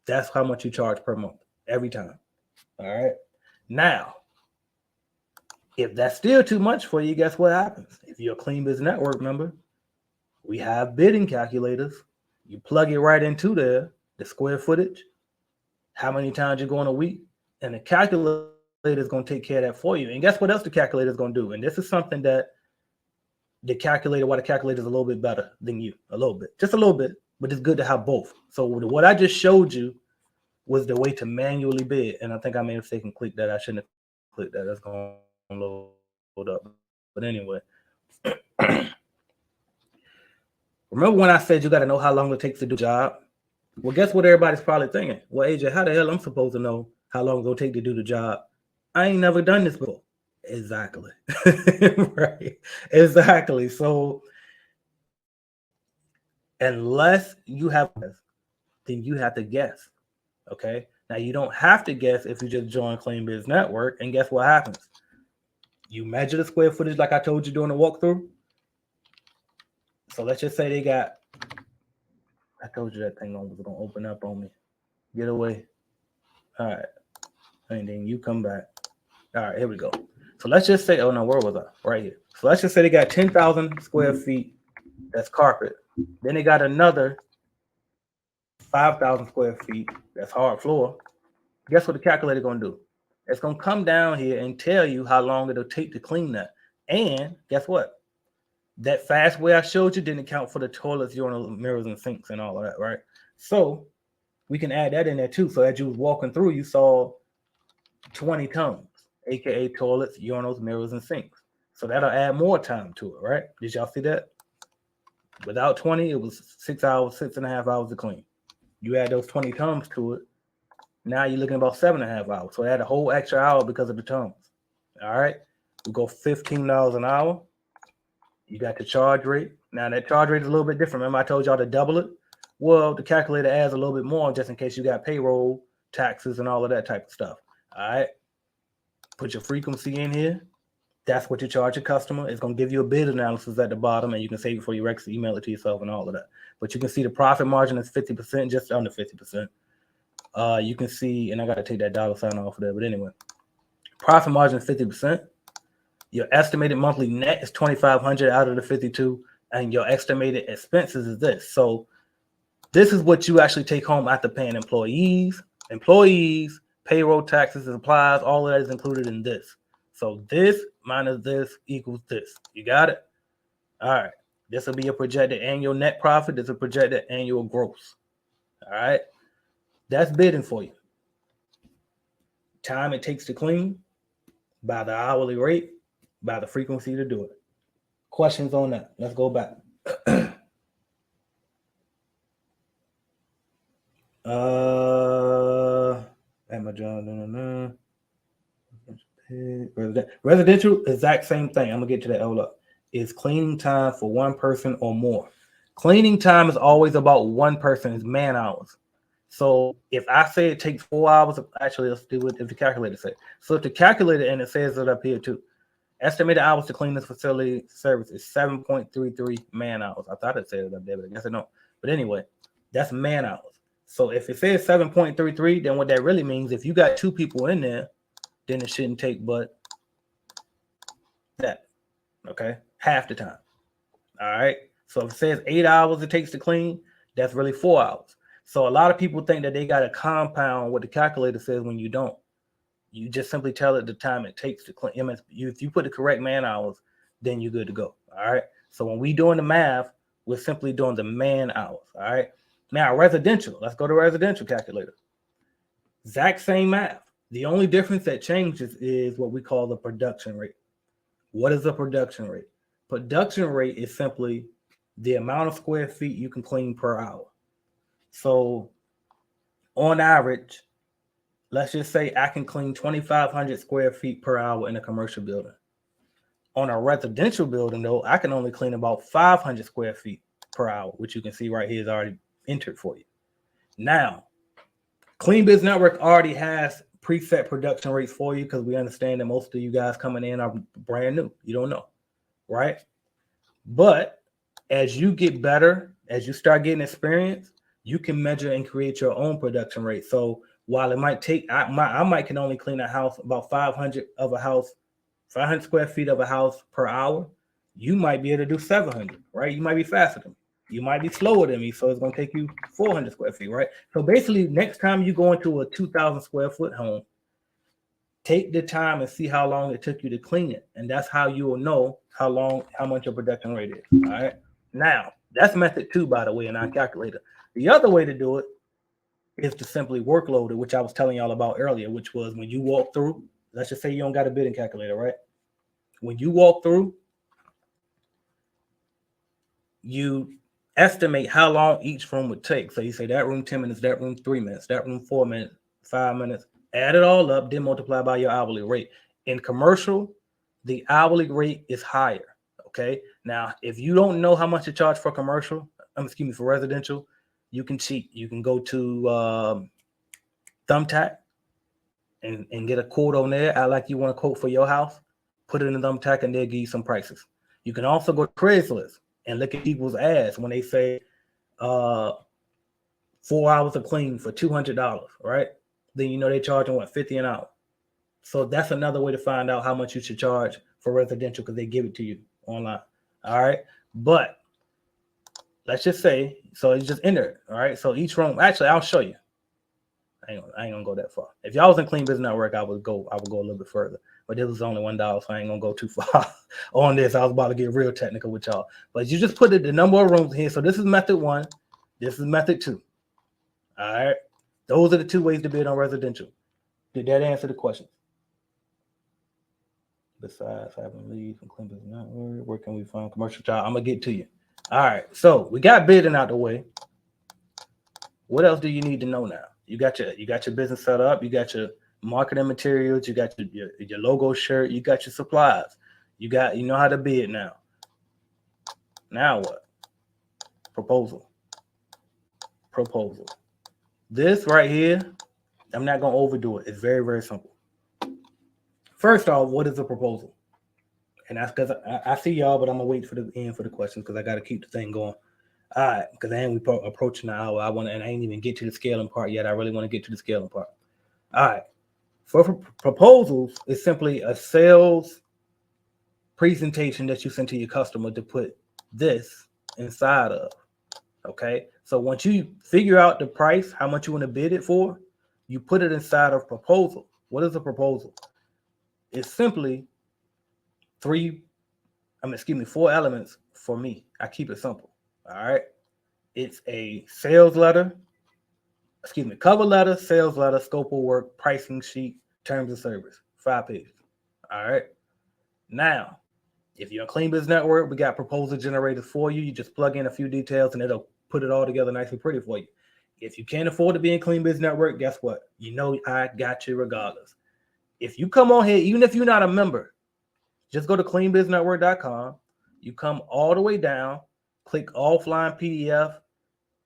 That's how much you charge per month, every time. All right. Now, if that's still too much for you, guess what happens? If you're a Clean Biz Network member, we have bidding calculators. You plug it right into there, the square footage, how many times you go in a week, and the calculator is going to take care of that for you. And guess what else the calculator is going to do? And this is something that the calculator is a little bit better than you, a little bit, just a little bit, but it's good to have both. So what I just showed you was the way to manually bid. And I think I made a mistake and click that. I shouldn't have clicked that. That's going to load up. But anyway, remember when I said you got to know how long it takes to do a job? Well, guess what everybody's probably thinking? Well, AJ, how the hell I'm supposed to know how long it's going to take to do the job I ain't never done this before. Exactly. Right. Exactly. So unless you have, then you have to guess. Okay. Now you don't have to guess if you just join Clean Biz Network, and guess what happens? You measure the square footage like I told you during the walkthrough. So let's just say they got. I told you that thing was gonna open up on me. Get away. All right. And then you come back. All right, here we go. So let's just say, oh no, where was I? Right here. So let's just say they got 10,000 square feet. That's carpet. Then they got another 5,000 square feet. That's hard floor. Guess what the calculator gonna do? It's gonna come down here and tell you how long it'll take to clean that. And guess what? That fast way I showed you didn't account for the toilets, urinal, mirrors, and sinks and all of that, right? So we can add that in there too. So as you was walking through, you saw 20 tons, aka toilets, urinals, mirrors, and sinks. So that'll add more time to it, right? Did y'all see that? Without 20, it was 6 hours, 6.5 hours to clean. You add those 20 tons to it, now you're looking about 7.5 hours. So add a whole extra hour because of the tons. All right. We go $15 an hour. You got the charge rate. Now that charge rate is a little bit different. Remember, I told y'all to double it. Well, the calculator adds a little bit more just in case you got payroll, taxes, and all of that type of stuff. All right. Put your frequency in here. That's what you charge your customer. It's going to give you a bid analysis at the bottom, and you can save it for your Rex, email it to yourself, and all of that. But you can see the profit margin is 50%, just under 50%. You can see, and I got to take that dollar sign off of there, but anyway, profit margin is 50%. Your estimated monthly net is 2,500 out of the 52, and your estimated expenses is this. So this is what you actually take home after paying employees, payroll, taxes, and supplies. All of that is included in this. So this minus this equals this. You got it? All right. This will be your projected annual net profit. This is a projected annual gross. All right. That's bidding for you. Time it takes to clean, by the hourly rate, by the frequency to do it. Questions on that? Let's go back. Amazon. Residential, exact same thing. I'm gonna get to that. Hold up. Is cleaning time for one person or more? Cleaning time is always about one person. It's man hours. So if I say it takes 4 hours, actually let's do it if the calculator says. So if the calculator, and it says it up here too, estimated hours to clean this facility service is 7.33 man hours. I thought it said it up there, but I guess I don't. But anyway, that's man hours. So if it says 7.33, then what that really means, if you got 2 people in there, then it shouldn't take but that. Okay, half the time. All right. So if it says 8 hours it takes to clean, that's really 4 hours. So a lot of people think that they got to compound what the calculator says when you don't. You just simply tell it the time it takes to clean. If you put the correct man hours, then you're good to go. All right. So when we doing the math, we're simply doing the man hours. All right. Now residential. Let's go to residential calculator. Exact same math. The only difference that changes is what we call the production rate. What is the production rate? Production rate is simply the amount of square feet you can clean per hour. So on average, let's just say I can clean 2,500 square feet per hour in a commercial building. On a residential building, though, I can only clean about 500 square feet per hour, which you can see right here is already entered for you. Now, Clean Biz Network already has preset production rates for you because we understand that most of you guys coming in are brand new. You don't know, right? But as you get better, as you start getting experience, you can measure and create your own production rate. So while it might take, I might can only clean a house about 500 square feet of a house per hour. You might be able to do 700, right? You might be faster than me. You might be slower than me, so it's going to take you 400 square feet, right? So basically, next time you go into a 2,000 square foot home, take the time and see how long it took you to clean it, and that's how you will know how much your production rate is. All right. Now that's method 2, by the way, in our calculator. The other way to do it is to simply workload it, which I was telling y'all about earlier, which was when you walk through. Let's just say you don't got a bidding calculator, right? When you walk through, you estimate how long each room would take. So you say that room 10 minutes, that room 3 minutes, that room 4 minutes, 5 minutes, Add it all up, then multiply by your hourly rate. In commercial, the hourly rate is higher. Okay. Now, if you don't know how much to charge for commercial, for residential, you can cheat. You can go to Thumbtack and get a quote on there. I like you want a quote for your house, put it in Thumbtack, and they'll give you some prices. You can also go to Craigslist and look at people's ads when they say 4 hours of clean for $200, right? Then you know they're charging what, $50 an hour. So that's another way to find out how much you should charge for residential, because they give it to you online. All right. But let's just say, so you just enter it. All right. So each room, actually, I'll show you. I ain't gonna go that far. If y'all was in Clean Business Network, I would go a little bit further. But this was only $1, so I ain't gonna go too far on this. I was about to get real technical with y'all. But you just put the number of rooms here. So this is method 1. This is method 2. All right. Those are the 2 ways to bid on residential. Did that answer the question? Besides having leads from Clean Business Network, where can we find commercial job? I'm gonna get to you. All right. So we got bidding out the way. What else do you need to know now? You got your business set up. You got your marketing materials. You got your logo shirt. You got your supplies. You know how to bid now. Now what? Proposal. This right here, I'm not gonna overdo it. It's very, very simple. First off, what is a proposal? And that's because I see y'all, but I'm gonna wait for the end for the questions because I got to keep the thing going. All right, because then we approaching the hour. And I ain't even get to the scaling part yet. I really want to get to the scaling part. All right, for proposals, it's simply a sales presentation that you send to your customer to put this inside of. Okay, so once you figure out the price, how much you want to bid it for, you put it inside of proposal. What is a proposal? It's simply 4 elements for me. I keep it simple. All right. It's a sales letter, cover letter, sales letter, scope of work, pricing sheet, terms of service, 5 pages. All right. Now, if you're on Clean Business Network, we got proposal generators for you. You just plug in a few details and it'll put it all together nice and pretty for you. If you can't afford to be in Clean Business Network, guess what? You know I got you regardless. If you come on here, even if you're not a member, just go to cleanbusinessnetwork.com. You come all the way down, click offline PDF,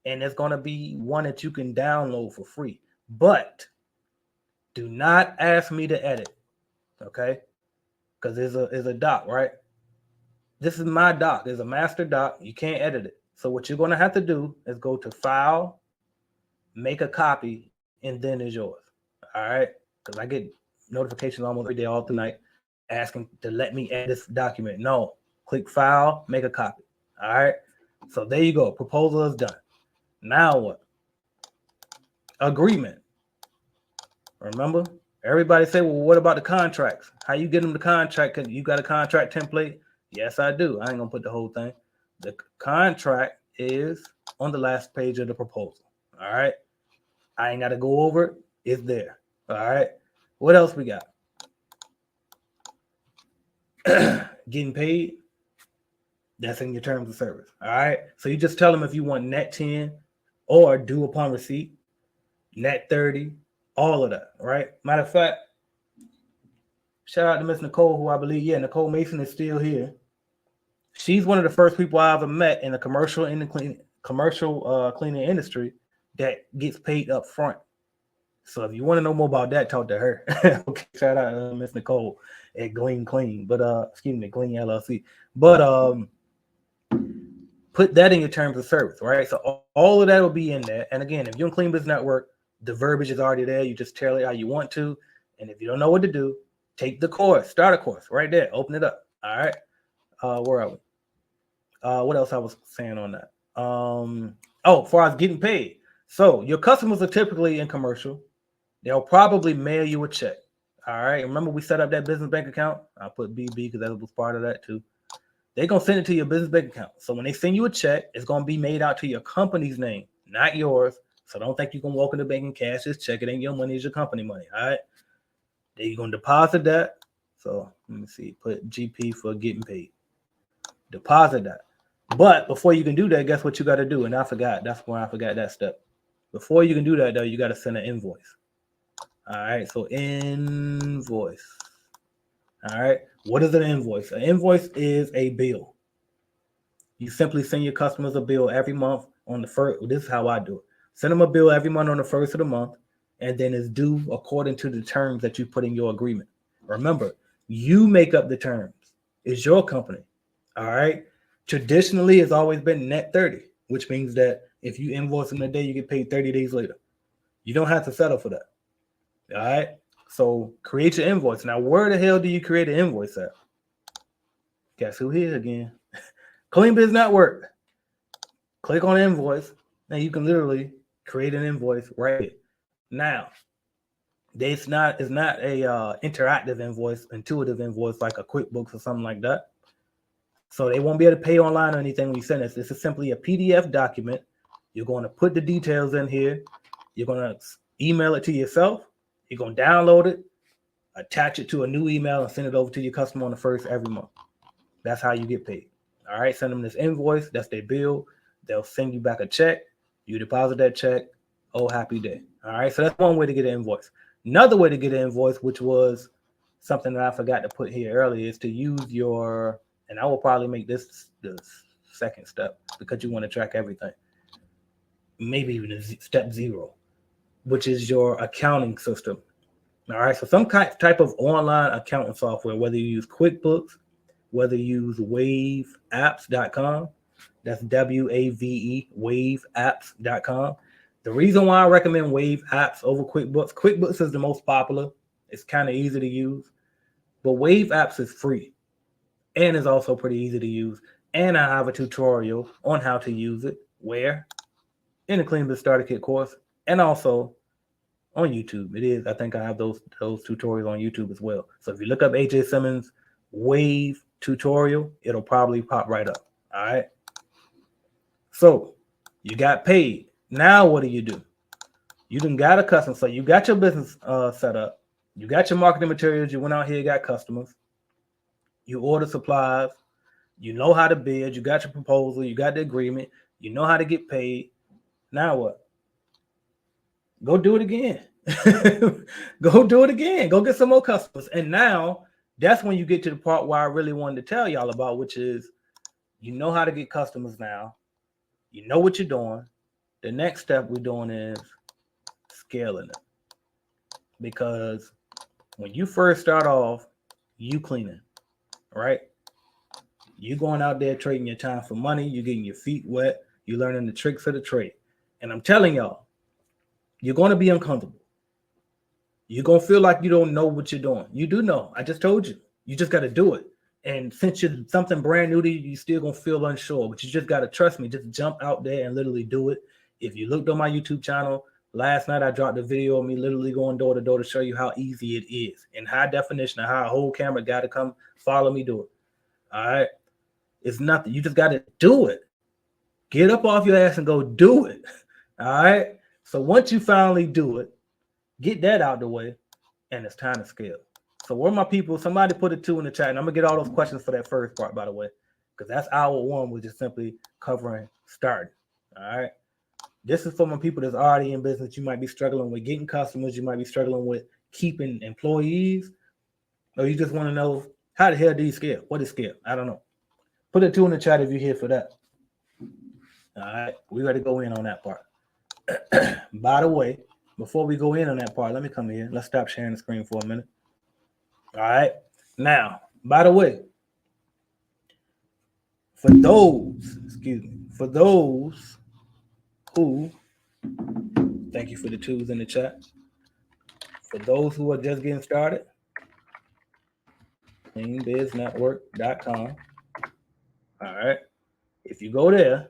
and there's going to be one that you can download for free. But do not ask me to edit, okay? Because there's a doc, right? This is my doc. There's a master doc. You can't edit it. So what you're going to have to do is go to File, make a copy, and then it's yours. All right? Because I get notifications almost every day, all through night, asking to let me edit this document. No. Click File, make a copy. All right? So there you go. Proposal is done. Now what? Agreement. Remember? Everybody say, well, what about the contracts? How you get them the contract? Because you got a contract template? Yes, I do. I ain't going to put the whole thing. The contract is on the last page of the proposal. All right? I ain't got to go over it. It's there. All right? What else we got? Getting paid. That's in your terms of service. All right? So you just tell them if you want net 10 or due upon receipt, net 30, all of that, right? Matter of fact, shout out to Miss Nicole, who I believe, Nicole Mason is still here. She's one of the first people I ever met in the commercial cleaning industry that gets paid up front. So if you want to know more about that, talk to her. Okay, shout out to Miss Nicole at Glean Clean, Glean LLC. But put that in your terms of service, right? So all of that will be in there. And again, if you're in Clean Business Network, the verbiage is already there. You just tell it how you want to. And if you don't know what to do, take the course, start a course right there, open it up. All right. Where are we? What else I was saying on that? As far as getting paid. So your customers are typically in commercial. They'll probably mail you a check. All right. Remember we set up that business bank account? I put BB because that was part of that too. They're going to send it to your business bank account. So when they send you a check, it's going to be made out to your company's name, not yours. So don't think you can walk in the bank and cash this check. It ain't your money, it's your company money. All right. Then you're going to deposit that. So let me see. Put GP for getting paid. Deposit that. But before you can do that, guess what you got to do? And I forgot. That's why I forgot that step. Before you can do that, though, you got to send an invoice. All right, so invoice. All right, what is an invoice? An invoice is a bill. You simply send your customers a bill every month on the first. This is how I do it. Send them a bill every month on the first of the month, and then it's due according to the terms that you put in your agreement. Remember, you make up the terms. It's your company. All right. Traditionally, it's always been net 30, which means that if you invoice them a day, you get paid 30 days later. You don't have to settle for that. All right. So create your invoice. Now, where the hell do you create an invoice at? Guess who here again? Clean Biz Network. Click on invoice, and you can literally create an invoice right here. Now, it's not a interactive invoice, intuitive invoice like a QuickBooks or something like that. So they won't be able to pay online or anything when you send this. This is simply a PDF document. You're going to put the details in here. You're going to email it to yourself. You're going to download it, attach it to a new email, and send it over to your customer on the first every month. That's how you get paid. All right, send them this invoice. That's their bill. They'll send you back a check. You deposit that check. Oh, happy day. All right, so that's one way to get an invoice. Another way to get an invoice, which was something that I forgot to put here earlier, is to use your, and I will probably make this the second step because you want to track everything. Maybe even step 0, which is your accounting system. All right, so some type of online accounting software, whether you use QuickBooks, whether you use waveapps.com, that's WAVE, waveapps.com. The reason why I recommend Wave Apps over QuickBooks is the most popular. It's kind of easy to use, but Wave Apps is free and is also pretty easy to use. And I have a tutorial on how to use it, where? In the Clean Biz Starter Kit course, and also on YouTube. It is, I think I have those tutorials on YouTube as well. So if you look up AJ Simmons Wave tutorial, it'll probably pop right up. All right. So you got paid. Now what do? You done got a customer. So you got your business set up. You got your marketing materials. You went out here, got customers. You order supplies. You know how to bid. You got your proposal. You got the agreement. You know how to get paid. Now what? Go do it again. Go do it again. Go get some more customers. And now that's when you get to the part where I really wanted to tell y'all about, which is you know how to get customers now. You know what you're doing. The next step we're doing is scaling it. Because when you first start off, you cleaning, right? You going out there trading your time for money. You're getting your feet wet. You're learning the tricks of the trade. And I'm telling y'all, you're going to be uncomfortable. You're going to feel like you don't know what you're doing. You do know. I just told you. You just got to do it. And since you're something brand new to you, you're still going to feel unsure. But you just got to trust me. Just jump out there and literally do it. If you looked on my YouTube channel, last night I dropped a video of me literally going door to door to show you how easy it is. In high definition, of how a whole camera got to come follow me do it. All right? It's nothing. You just got to do it. Get up off your ass and go do it. All right? So once you finally do it, get that out the way, and it's time to scale. So where are my people? Somebody put a 2 in the chat, and I'm going to get all those questions for that first part, by the way, because that's hour 1, was just simply covering starting. All right? This is for my people that's already in business. You might be struggling with getting customers. You might be struggling with keeping employees, or you just want to know, how the hell do you scale? What is scale? I don't know. Put a 2 in the chat if you're here for that. All right? We got to go in on that part. By the way, before we go in on that part, let me come here. Let's stop sharing the screen for a minute. All right. Now, by the way, for those who, thank you for the 2s in the chat. For those who are just getting started, cleanbiznetwork.com. All right. If you go there,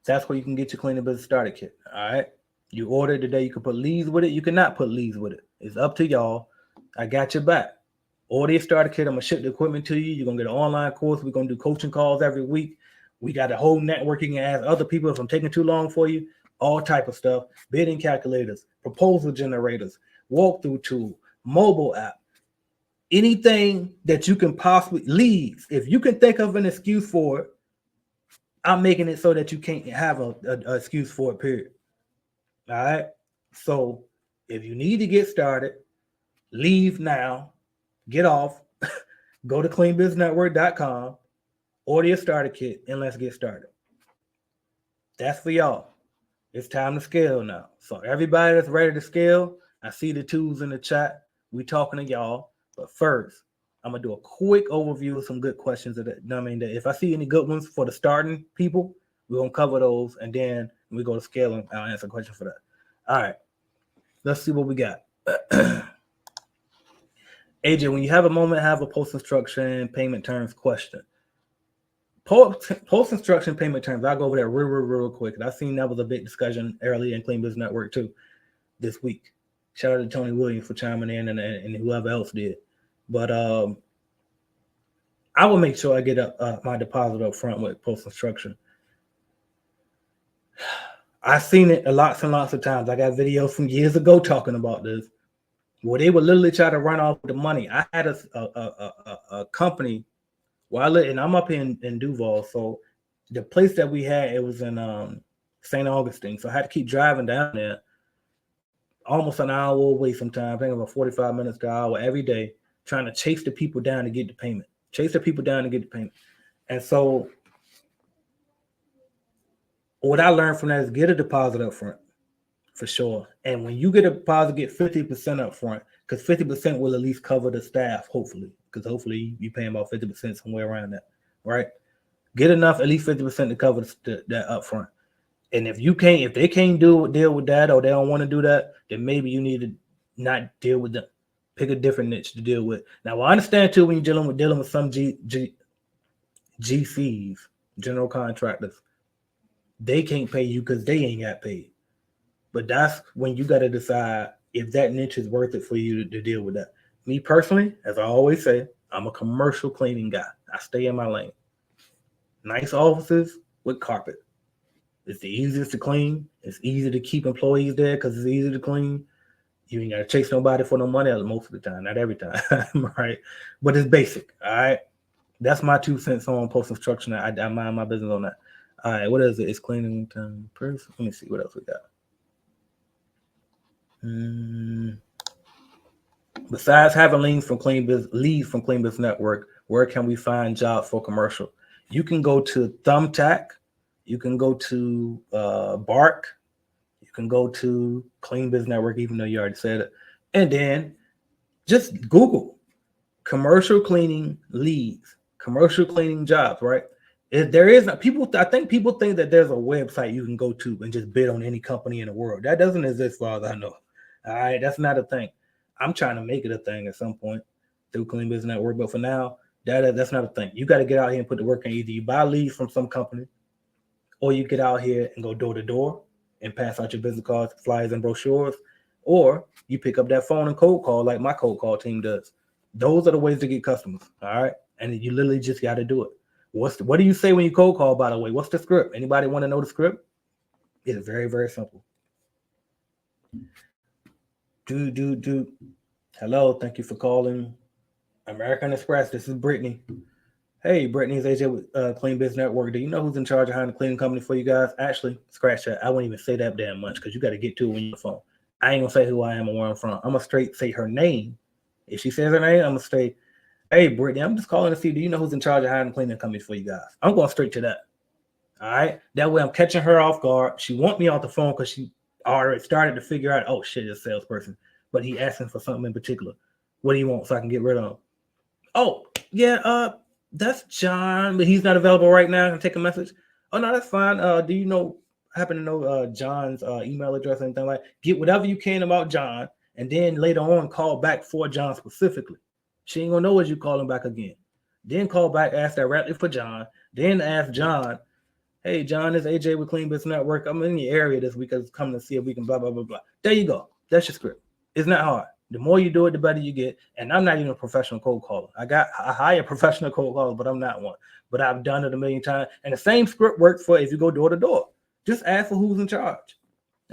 that's where you can get your Clean Business Starter Kit. All right. You order it today. You can put leads with it. You cannot put leads with it. It's up to y'all. I got your back. Order your starter kit. I'm going to ship the equipment to you. You're going to get an online course. We're going to do coaching calls every week. We got a whole network. You can ask other people if I'm taking too long for you. All type of stuff. Bidding calculators, proposal generators, walkthrough tool, mobile app. Anything that you can possibly leads. If you can think of an excuse for it, I'm making it so that you can't have a excuse for it, period. All right. So If you need to get started, leave now, get off, go to cleanbusinessnetwork.com, order your starter kit, and let's get started. That's for y'all. It's time to scale now. So everybody that's ready to scale, I see the twos in the chat. We talking to y'all. But first, I'm gonna do a quick overview of some good questions that that if I see any good ones for the starting people, we're gonna cover those, and then we go to scaling. I'll answer a question for that. All right, let's see what we got. AJ, when you have a moment, have a post instruction payment terms question. Post instruction payment terms. I'll go over that real quick. I seen that was a big discussion early in Clean Business Network too this week. Shout out to Tony Williams for chiming in and whoever else did. But I will make sure I get my deposit up front with post instruction. I've seen it lots and lots of times. I got videos from years ago talking about this, where they would literally try to run off the money. I had a company where I live, and I'm up in Duval. So the place that we had, it was in St. Augustine. So I had to keep driving down there almost an hour away sometimes. I think about 45 minutes to an hour every day, trying to chase the people down to get the payment. And so what I learned from that is get a deposit up front for sure. And when you get a deposit, get 50% up front, because 50% will at least cover the staff, hopefully, because hopefully you paying about 50% somewhere around that, right? Get enough, at least 50% to cover that up front. And if they can't deal with that, or they don't want to do that, then maybe you need to not deal with them. Pick a different niche to deal with. Now, I understand too when you're dealing with some GCs, general contractors, they can't pay you because they ain't got paid. But that's when you got to decide if that niche is worth it for you to deal with that. Me personally, as I always say, I'm a commercial cleaning guy. I stay in my lane. Nice offices with carpet. It's the easiest to clean. It's easy to keep employees there because it's easy to clean. You ain't got to chase nobody for no money most of the time, not every time, right? But it's basic, all right? That's my 2 cents on post instruction. I mind my business on that. All right, what is it? It's cleaning time first. Let me see what else we got. Besides having leads from Clean Business Network, where can we find jobs for commercial? You can go to Thumbtack. You can go to Bark. You can go to Clean Business Network, even though you already said it. And then just Google commercial cleaning leads, commercial cleaning jobs, right? There is not people. I think people think that there's a website you can go to and just bid on any company in the world. That doesn't exist, as far as I know. All right, that's not a thing. I'm trying to make it a thing at some point through Clean Business Network, but for now, that's not a thing. You got to get out here and put the work in. Either you buy leads from some company, or you get out here and go door to door and pass out your business cards, flyers, and brochures, or you pick up that phone and cold call like my cold call team does. Those are the ways to get customers, all right? And you literally just got to do it. What do you say when you cold call, by the way? What's the script? Anybody want to know the script? It's very, very simple. Hello, thank you for calling American Express. This is Brittany. Hey, Brittany, is AJ with Clean Business Network. Do you know who's in charge of hiring a cleaning company for you guys? Actually, scratch that. I won't even say that damn much because you got to get to it when you're on the phone. I ain't going to say who I am or where I'm from. I'm going to straight say her name. If she says her name, I'm going to say, hey, Brittany, I'm just calling to see, do you know who's in charge of hiring a cleaning company for you guys? I'm going straight to that. All right? That way I'm catching her off guard. She want me off the phone because she already started to figure out, oh, shit, it's a salesperson. But he asking for something in particular. What do you want so I can get rid of him? Oh, yeah, that's John, but he's not available right now. I can take a message. Oh, no, that's fine. Do you happen to know John's email address or anything like that? Get whatever you can about John, and then later on call back for John specifically. She ain't gonna know as you call him back again. Then call back, ask directly for John. Then ask John, hey, John, this is AJ with Clean Business Network. I'm in the area this week. I'm coming to see if we can blah, blah, blah, blah. There you go. That's your script. It's not hard. The more you do it, the better you get. And I'm not even a professional cold caller. I hire professional cold callers, but I'm not one. But I've done it a million times. And the same script works for if you go door to door. Just ask for who's in charge.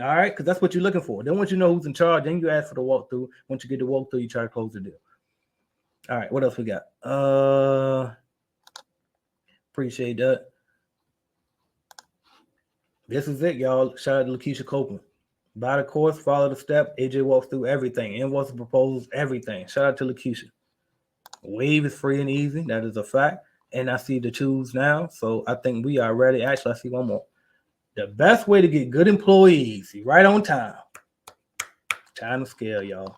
All right? Because that's what you're looking for. Then once you know who's in charge, then you ask for the walkthrough. Once you get the walkthrough, you try to close the deal. All right. What else we got? Appreciate that. This is it, y'all. Shout out to Lakeisha Copeland. Buy the course, follow the step. AJ walks through everything, invoice proposals, everything. Shout out to Lakeisha. Wave is free and easy. That is a fact. And I see the twos now. So I think we are ready. Actually, I see one more. The best way to get good employees, right on time. Time to scale, y'all.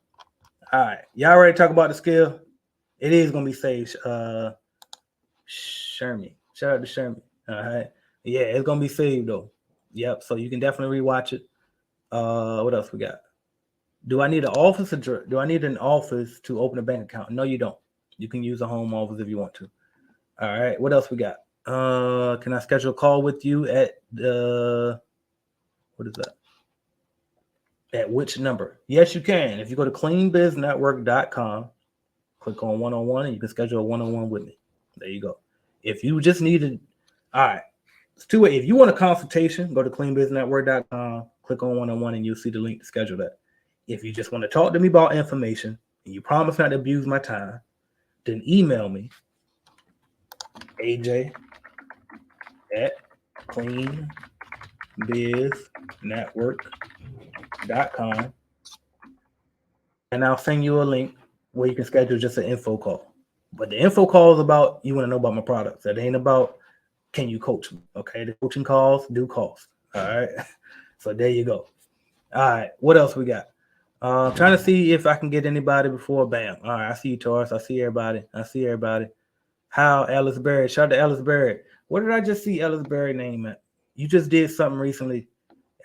All right. Y'all ready to talk about the scale? It is going to be saved. Sherman. Shout out to Sherman. All right. Yeah, it's going to be saved, though. Yep. So you can definitely rewatch it. What else we got? Do I need an office address? Do I need an office to open a bank account? No, you don't. You can use a home office if you want to. All right. What else we got? Can I schedule a call with you at the what is that? At which number? Yes, you can. If you go to cleanbiznetwork.com, click on one-on-one, and you can schedule a one-on-one with me. There you go. If you just needed, all right. It's two ways. If you want a consultation, go to cleanbiznetwork.com, click on one-on-one, and you'll see the link to schedule that. If you just want to talk to me about information and you promise not to abuse my time, then email me, AJ at cleanbiznetwork.com, and I'll send you a link where you can schedule just an info call. But the info call is about you want to know about my products. It ain't about can you coach me, okay? The coaching calls do cost, all right? So there you go. All right, what else we got? I'm trying to see if I can get anybody before bam. All right, I see you, Taurus. I see everybody. How Ellis Berry? Shout out to Ellis Berry. What did I just see Ellis Berry name at? You just did something recently,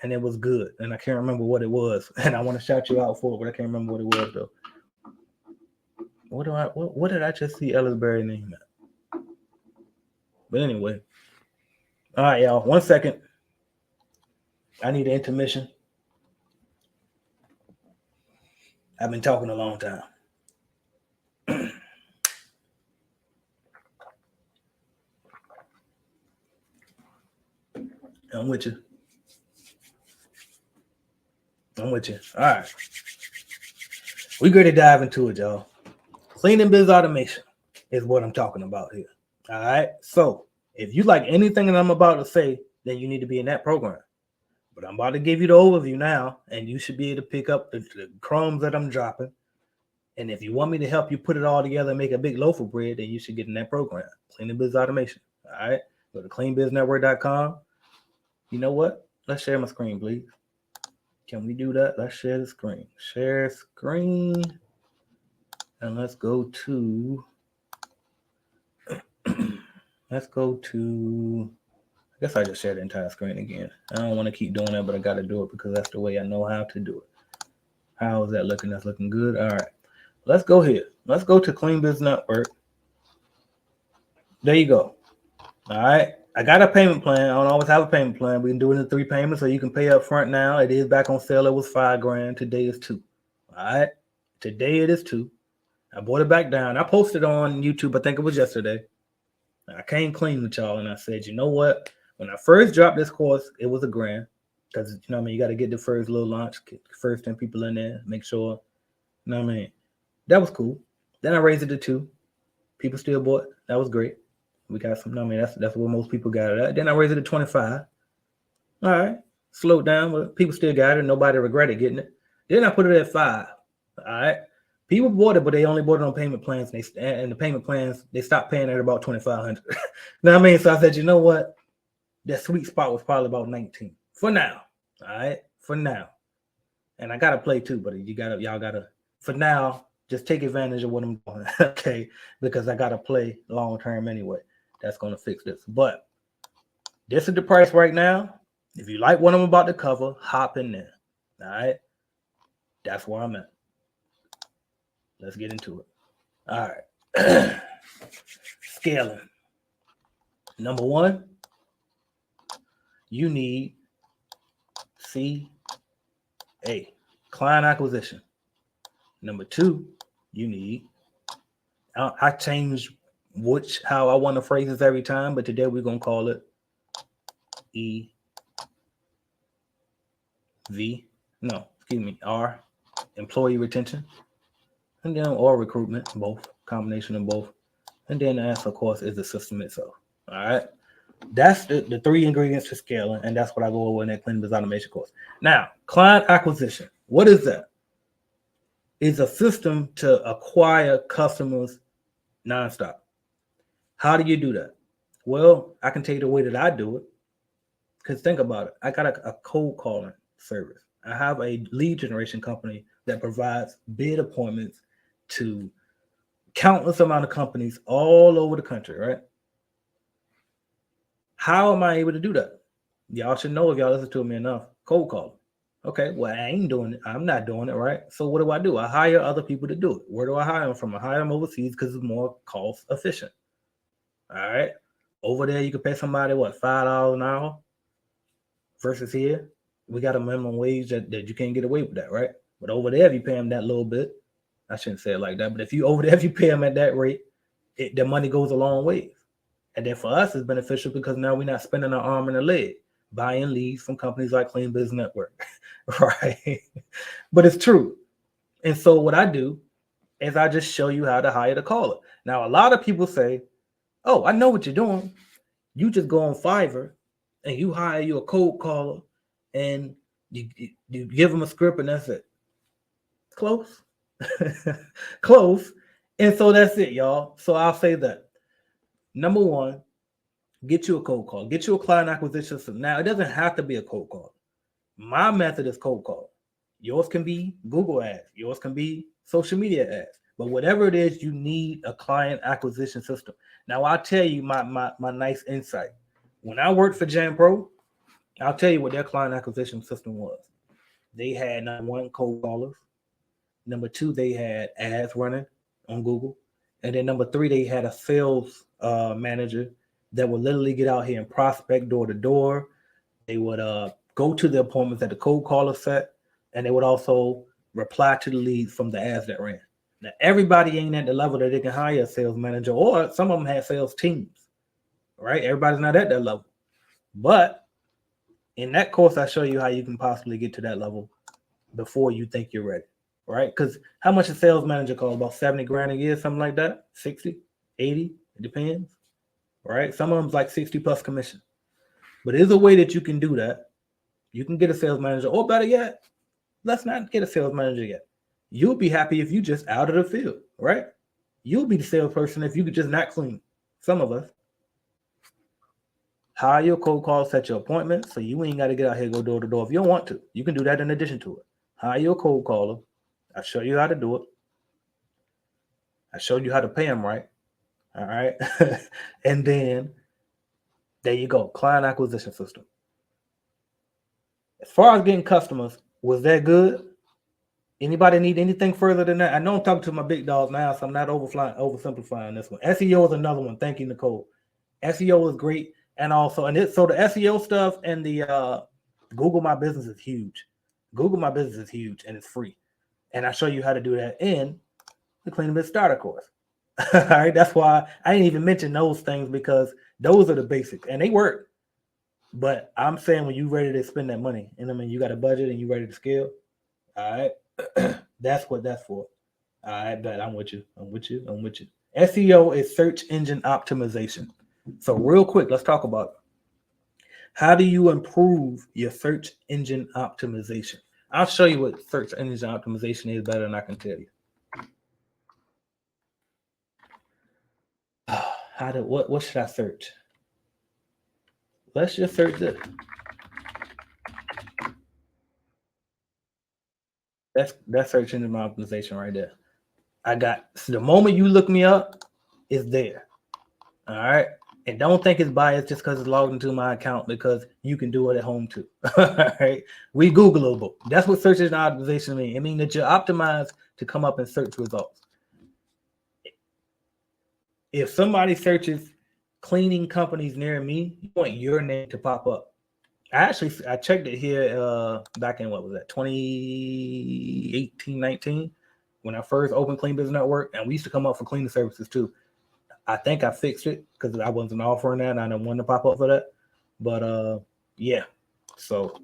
and it was good, and I can't remember what it was, and I want to shout you out for it, but I can't remember what it was though. What did I just see Ellis Berry name at? But anyway, all right, y'all. 1 second. I need an intermission. I've been talking a long time. I'm with you. All right. We're going to dive into it, y'all. Cleaning biz automation is what I'm talking about here. All right. So if you like anything that I'm about to say, then you need to be in that program. But I'm about to give you the overview now, and you should be able to pick up the crumbs that I'm dropping. And if you want me to help you put it all together and make a big loaf of bread, then you should get in that program. Cleaning biz automation. All right. Go to cleanbiznetwork.com. You know what? Let's share my screen, please. Can we do that? Let's share the screen. Share screen. And let's go to, I guess I just shared the entire screen again. I don't want to keep doing that, but I got to do it because that's the way I know how to do it. How is that looking? That's looking good. All right. Let's go here. Let's go to Clean Biz Network. There you go. All right. I got a payment plan. I don't always have a payment plan. We can do it in 3 payments, so you can pay up front now. It is back on sale. It was $5,000. Today is 2. All right. Today it is 2. I brought it back down. I posted on YouTube. I think it was yesterday. I came clean with y'all and I said, you know what? When I first dropped this course, it was $1,000 because you know what I mean. You got to get the first little launch, get the first 10 people in there, make sure. You know what I mean? That was cool. Then I raised it to 2. People still bought. That was great. We got some. I mean, that's what most people got it at. Then I raised it to 25. All right, slowed down, but people still got it. Nobody regretted getting it. Then I put it at 5. All right, people bought it, but they only bought it on payment plans. And the payment plans they stopped paying at about $2,500. You know what I mean? So I said, you know what? That sweet spot was probably about 19 for now. All right, for now. And I gotta play too, but y'all gotta for now. Just take advantage of what I'm doing, okay? Because I gotta play long term anyway. That's gonna fix this. But this is the price right now. If you like what I'm about to cover, hop in there. All right. That's where I'm at. Let's get into it. All right. Scaling. Number 1, you need CA, client acquisition. Number 2, you need, I change how I want to phrase this every time, but today we're going to call it R, employee retention, and then or recruitment, both, combination of both. And then S, of course, is the system itself. All right. That's the three ingredients to scaling, and that's what I go over in that clean business automation course. Now, client acquisition. What is that? It's a system to acquire customers nonstop. How do you do that? Well, I can tell you the way that I do it. Because think about it. I got a cold calling service. I have a lead generation company that provides bid appointments to countless amount of companies all over the country, right? How am I able to do that? Y'all should know if y'all listen to me enough. Cold call. Okay, well, I ain't doing it. I'm not doing it, right? So what do? I hire other people to do it. Where do I hire them from? I hire them overseas because it's more cost efficient. All right. Over there, you can pay somebody what, $5 an hour versus here. We got a minimum wage that you can't get away with that, right? But over there, if you pay them that little bit, I shouldn't say it like that, but if you over there, if you pay them at that rate, the money goes a long way. And then for us, it's beneficial because now we're not spending our arm and a leg buying leads from companies like Clean Business Network, right? But it's true. And so what I do is I just show you how to hire the caller. Now, a lot of people say, oh, I know what you're doing. You just go on Fiverr and you hire you a cold caller and you give them a script and that's it. Close. Close. And so that's it, y'all. So I'll say that. Number one, get you a cold call. Get you a client acquisition system. Now, it doesn't have to be a cold call. My method is cold call. Yours can be Google ads. Yours can be social media ads. But whatever it is, you need a client acquisition system. Now, I'll tell you my nice insight. When I worked for Jam Pro, I'll tell you what their client acquisition system was. They had number one, cold callers. Number two, they had ads running on Google. And then number three, they had a sales manager that would literally get out here and prospect door to door. They would go to the appointments that the cold caller set, and they would also reply to the leads from the ads that ran. Now, everybody ain't at the level that they can hire a sales manager, or some of them had sales teams, right? Everybody's not at that level. But in that course, I show you how you can possibly get to that level before you think you're ready, right? Because how much a sales manager costs? About 70 grand a year, something like that, 60, 80, it depends, right? Some of them's like 60 plus commission. But there's a way that you can do that. You can get a sales manager, or better yet, let's not get a sales manager yet. You'll be happy if you just out of the field, right? You'll be the salesperson if you could just not clean. Some of us. Hire your cold call, set your appointment, so you ain't got to get out here and go door to door if you don't want to. You can do that in addition to it. Hire your cold caller. I'll show you how to do it. I showed you how to pay them right. All right. And then there you go. Client acquisition system. As far as getting customers, was that good? Anybody need anything further than that? I know I'm talking to my big dogs now, so I'm not oversimplifying this one. SEO is another one. Thank you, Nicole. SEO is great. And also, so the SEO stuff and the Google My Business is huge. Google My Business is huge and it's free. And I show you how to do that in the Clean Business Starter course. All right, that's why I didn't even mention those things, because those are the basics and they work. But I'm saying when you're ready to spend that money, and I mean you got a budget and you're ready to scale, all right, that's what that's for. All right, but I'm with you. SEO is search engine optimization. So real quick, let's talk about it. How do you improve your search engine optimization? I'll show you what search engine optimization is better than I can tell you. What should I search? Let's just search this. That's search engine optimization right there. So the moment you look me up, it's there. All right. And don't think it's biased just because it's logged into my account, because you can do it at home too. All right. We Googleable. That's what search engine optimization means. It means that you're optimized to come up in search results. If somebody searches cleaning companies near me, you want your name to pop up. I checked it here back in, 2018, 19, when I first opened Clean Business Network, and we used to come up for cleaning services too. I think I fixed it because I wasn't offering that and I didn't want to pop up for that. But yeah, so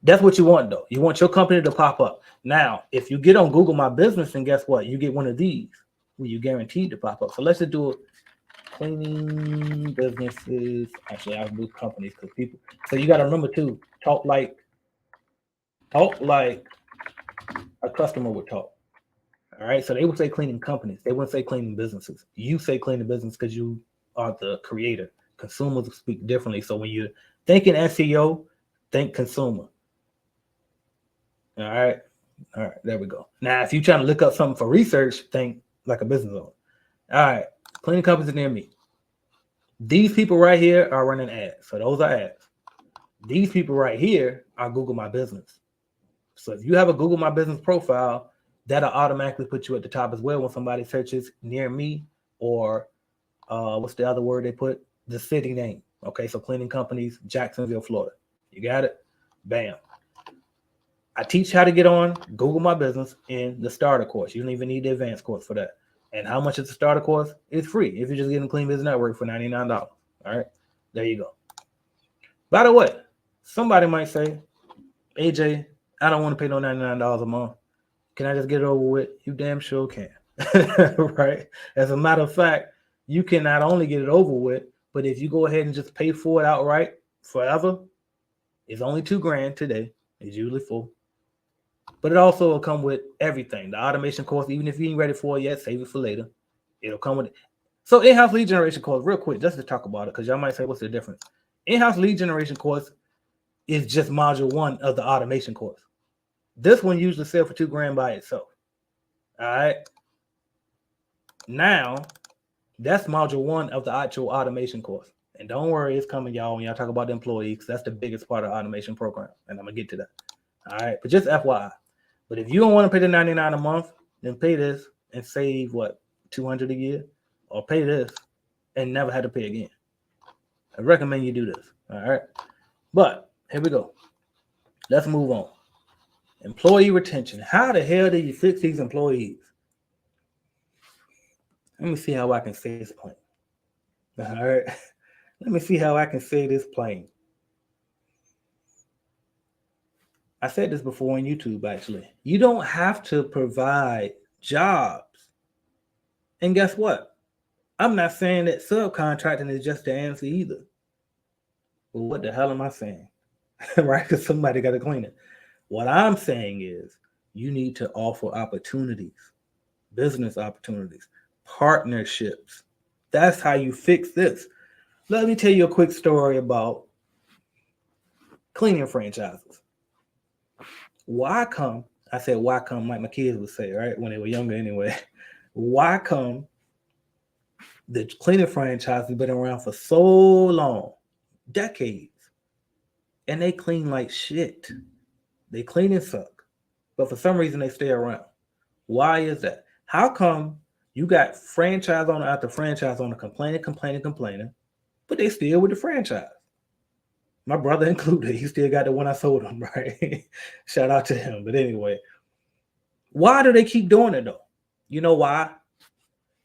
that's what you want though. You want your company to pop up. Now, if you get on Google My Business, then guess what? You get one of these where you're guaranteed to pop up. So let's just do it Cleaning businesses. Actually, I'll do companies because people. So you got to remember too. Talk like a customer would talk. All right. So they would say cleaning companies. They wouldn't say cleaning businesses. You say cleaning business because you are the creator. Consumers speak differently. So when you're thinking SEO, think consumer. All right. All right. There we go. Now, if you're trying to look up something for research, think like a business owner. All right. Cleaning companies near me. These people right here are running ads. So those are ads. These people right here are Google My Business. So if you have a Google My Business profile, that'll automatically put you at the top as well when somebody searches near me or what's the other word they put? The city name. Okay, so cleaning companies, Jacksonville, Florida. You got it? Bam. I teach how to get on Google My Business in the starter course. You don't even need the advanced course for that. And how much is the starter course? It's free if you're just getting Clean Business Network for $99. All right, there you go. By the way, somebody might say, AJ, I don't want to pay no $99 a month. Can I just get it over with? You damn sure can. Right? As a matter of fact, you can not only get it over with, but if you go ahead and just pay for it outright forever, it's only $2,000 today. It's usually full. But it also will come with everything. The automation course, even if you ain't ready for it yet, save it for later. It'll come with it. So in-house lead generation course, real quick, just to talk about it, because y'all might say, what's the difference? In-house lead generation course is just module 1 of the automation course. This one usually sells for $2,000 by itself. All right. Now, that's module 1 of the actual automation course. And don't worry, it's coming, y'all, when y'all talk about the employees. That's the biggest part of the automation program. And I'm going to get to that. All right. But just FYI. But if you don't want to pay the $99 a month, then pay this and save, what, $200 a year? Or pay this and never have to pay again. I recommend you do this. All right. But here we go. Let's move on. Employee retention. How the hell do you fix these employees? Let me see how I can say this plain. All right. Let me see how I can say this plain. I said this before on YouTube, actually. You don't have to provide jobs. And guess what? I'm not saying that subcontracting is just the answer either. Well, what the hell am I saying? Right? Because somebody got to clean it. What I'm saying is you need to offer opportunities, business opportunities, partnerships. That's how you fix this. Let me tell you a quick story about cleaning franchises. Why come, I said why come, like my kids would say, right, when they were younger anyway, why come the cleaning franchise has been around for so long, decades, and they clean like shit. They clean and suck, but for some reason they stay around. Why is that? How come you got franchise owner after franchise owner complaining, but they still with the franchise? My brother included. He still got the one I sold him, right? Shout out to him. But anyway, why do they keep doing it though? You know why?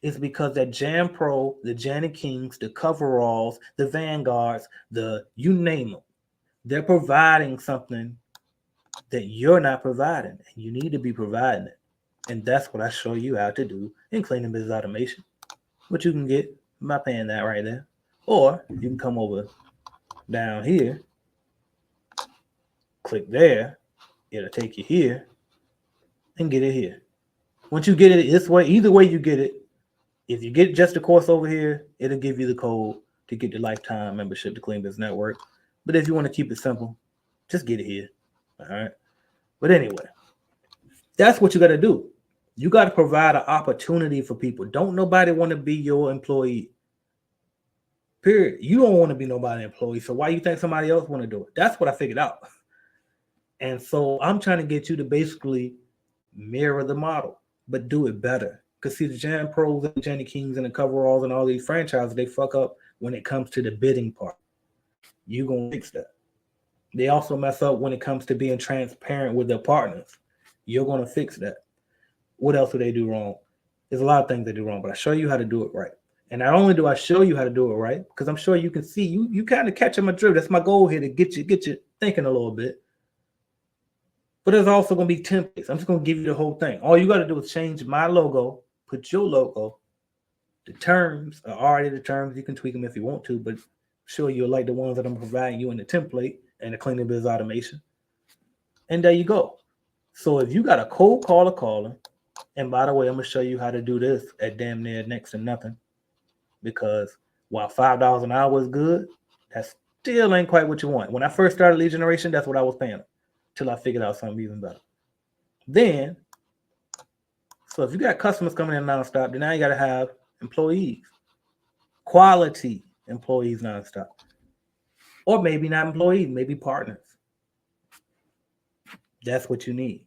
It's because that Jam Pro, the Janet Kings, the Coveralls, the Vanguards, the you name them, they're providing something that you're not providing, and you need to be providing it. And that's what I show you how to do in cleaning business automation. What you can get by paying that right there. Or you can come over down here, click there, it'll take you here, and get it here. Once you get it this way, either way you get it, if you get just the course over here, it'll give you the code to get the lifetime membership to Clean Business Network. But if you want to keep it simple, just get it here. All right. But anyway, that's what you got to do. You got to provide an opportunity for people. Don't nobody want to be your employee. Period. You don't want to be nobody's employee. So why you think somebody else want to do it? That's what I figured out. And so I'm trying to get you to basically mirror the model, but do it better. Because see, the Jan Pros and the Jenny Kings and the Coveralls and all these franchises, they fuck up when it comes to the bidding part. You're going to fix that. They also mess up when it comes to being transparent with their partners. You're going to fix that. What else do they do wrong? There's a lot of things they do wrong, but I show you how to do it right. And not only do I show you how to do it right, because I'm sure you can see, you kind of catch my drift. That's my goal here, to get you thinking a little bit. But there's also going to be templates. I'm just going to give you the whole thing. All you got to do is change my logo, put your logo, The terms are already the terms. You can tweak them if you want to, but sure, you'll like the ones that I'm providing you in the template and the cleaning biz automation. And there you go. So if you got a cold caller calling, and by the way, I'm going to show you how to do this at damn near next to nothing, because while $5 an hour is good, that still ain't quite what you want. When I first started lead generation, that's what I was paying till I figured out something even better. Then, so if you got customers coming in nonstop, then now you got to have employees, quality employees nonstop. Or maybe not employees, maybe partners. That's what you need.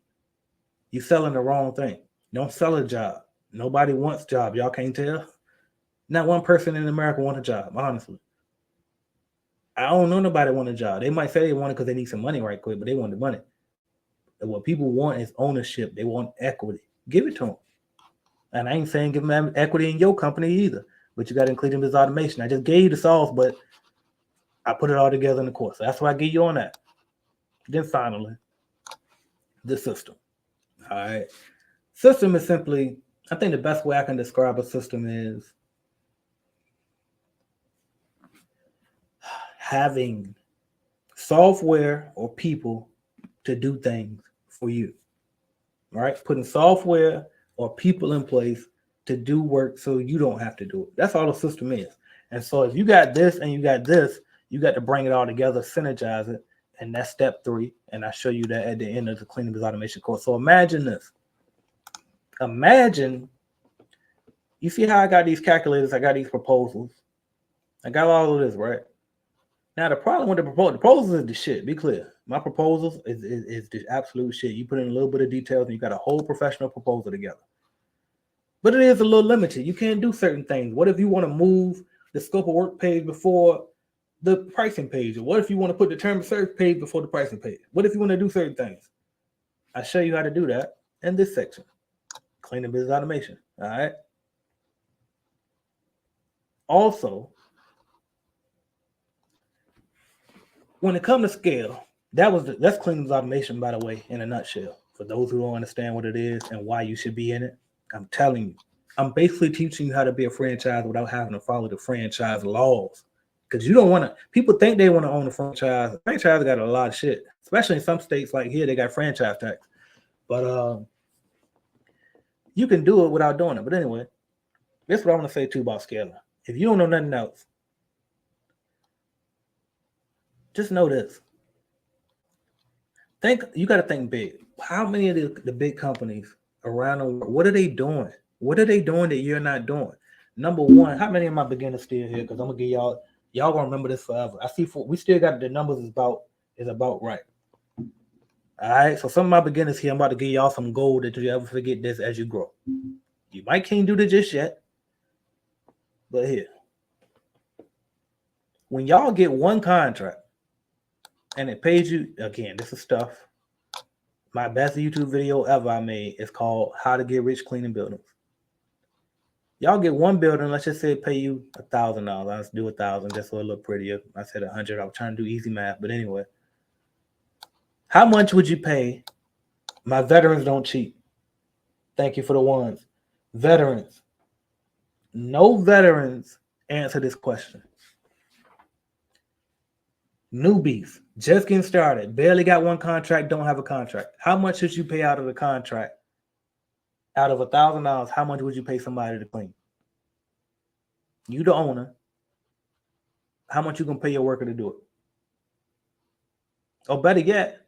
You're selling the wrong thing. Don't sell a job. Nobody wants job. Y'all can't tell? Not one person in America wants a job, honestly. I don't know nobody want a job. They might say they want it because they need some money right quick, but they want the money. And what people want is ownership. They want equity. Give it to them. And I ain't saying give them equity in your company either, but you got to include them as automation. I just gave you the sauce, but I put it all together in the course. So that's what I give you on that. Then finally, the system. All right. System is simply, I think the best way I can describe a system is having software or people to do things for you. All right. Putting software or people in place to do work so you don't have to do it. That's all a system is. And so if you got this and you got this, you got to bring it all together, synergize it. And that's step 3. And I show you that at the end of the cleaning biz automation course. So imagine this. Imagine, you see how I got these calculators, I got these proposals. I got all of this, right? Now, the problem with the proposals is the shit. Be clear. My proposals is the absolute shit. You put in a little bit of details and you got a whole professional proposal together. But it is a little limited. You can't do certain things. What if you want to move the scope of work page before the pricing page? Or what if you want to put the term of service page before the pricing page? What if you want to do certain things? I show you how to do that in this section. Cleaning business automation. All right. Also, when it comes to scale, that's cleaning business automation, by the way, in a nutshell. For those who don't understand what it is and why you should be in it, I'm telling you, I'm basically teaching you how to be a franchise without having to follow the franchise laws. Because you don't want to, people think they want to own a franchise. Franchise got a lot of shit, especially in some states like here, they got franchise tax. But you can do it without doing it. But anyway, this is what I'm going to say too about scaling. If you don't know nothing else, just know this. You got to think big. How many of the big companies around the world, what are they doing? What are they doing that you're not doing? Number one, how many of my beginners still here? Because I'm gonna give y'all gonna remember this forever. I see we still got the numbers is about right. All right. So some of my beginners here, I'm about to give y'all some gold that you ever forget this as you grow. You might can't do this just yet, but here. When y'all get one contract and it pays you, again, this is stuff. My best YouTube video ever I made is called How to Get Rich Cleaning Buildings. Y'all get one building, let's just say it pay you $1,000. Let's do 1,000 just so it look prettier. I said 100. I was trying to do easy math, but anyway. How much would you pay? My veterans don't cheat. Thank you for the ones. Veterans. No veterans answer this question. Newbies, just getting started, barely got one contract, don't have a contract. How much should you pay out of the contract? Out of $1,000, how much would you pay somebody to clean? You the owner. How much you gonna pay your worker to do it? Or better yet,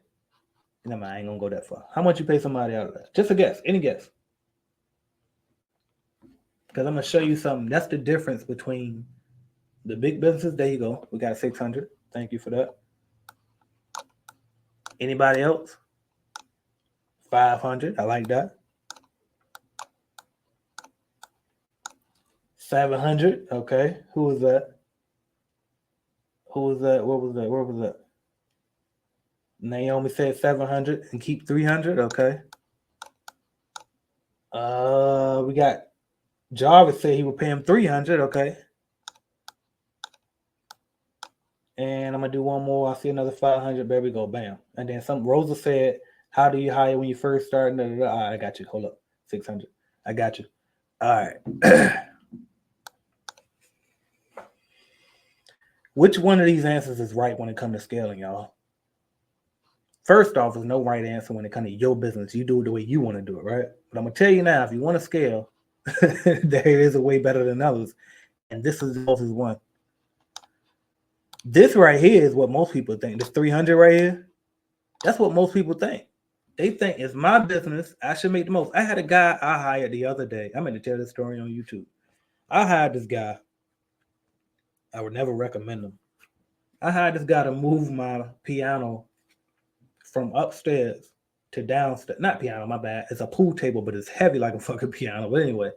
no, I ain't gonna go that far. How much you pay somebody out of that? Just a guess, any guess. Because I'm gonna show you something. That's the difference between the big businesses. There you go. We got 600. Thank you for that. Anybody else? 500. I like that. 700. Okay. Who was that? What was that? Where was that? Naomi said 700 and keep 300. Okay. We got Jarvis said he would pay him 300. Okay. And I'm gonna do one more. I see another 500. There we go. Bam. And then Rosa said, "How do you hire when you first start?" I got you. Hold up. 600. I got you. All right. Which one of these answers is right when it comes to scaling, y'all? First off, there's no right answer when it comes to your business. You do it the way you want to do it, right? But I'm gonna tell you now, if you want to scale, there is a way better than others, and this is the closest one. This right here is what most people think. This 300 right here, that's what most people think. They think it's my business. I should make the most. I had a guy I hired the other day. I'm going to tell this story on YouTube. I hired this guy. I would never recommend him. I hired this guy to move my piano from upstairs to downstairs. Not piano, my bad. It's a pool table, but it's heavy like a fucking piano. But anyway.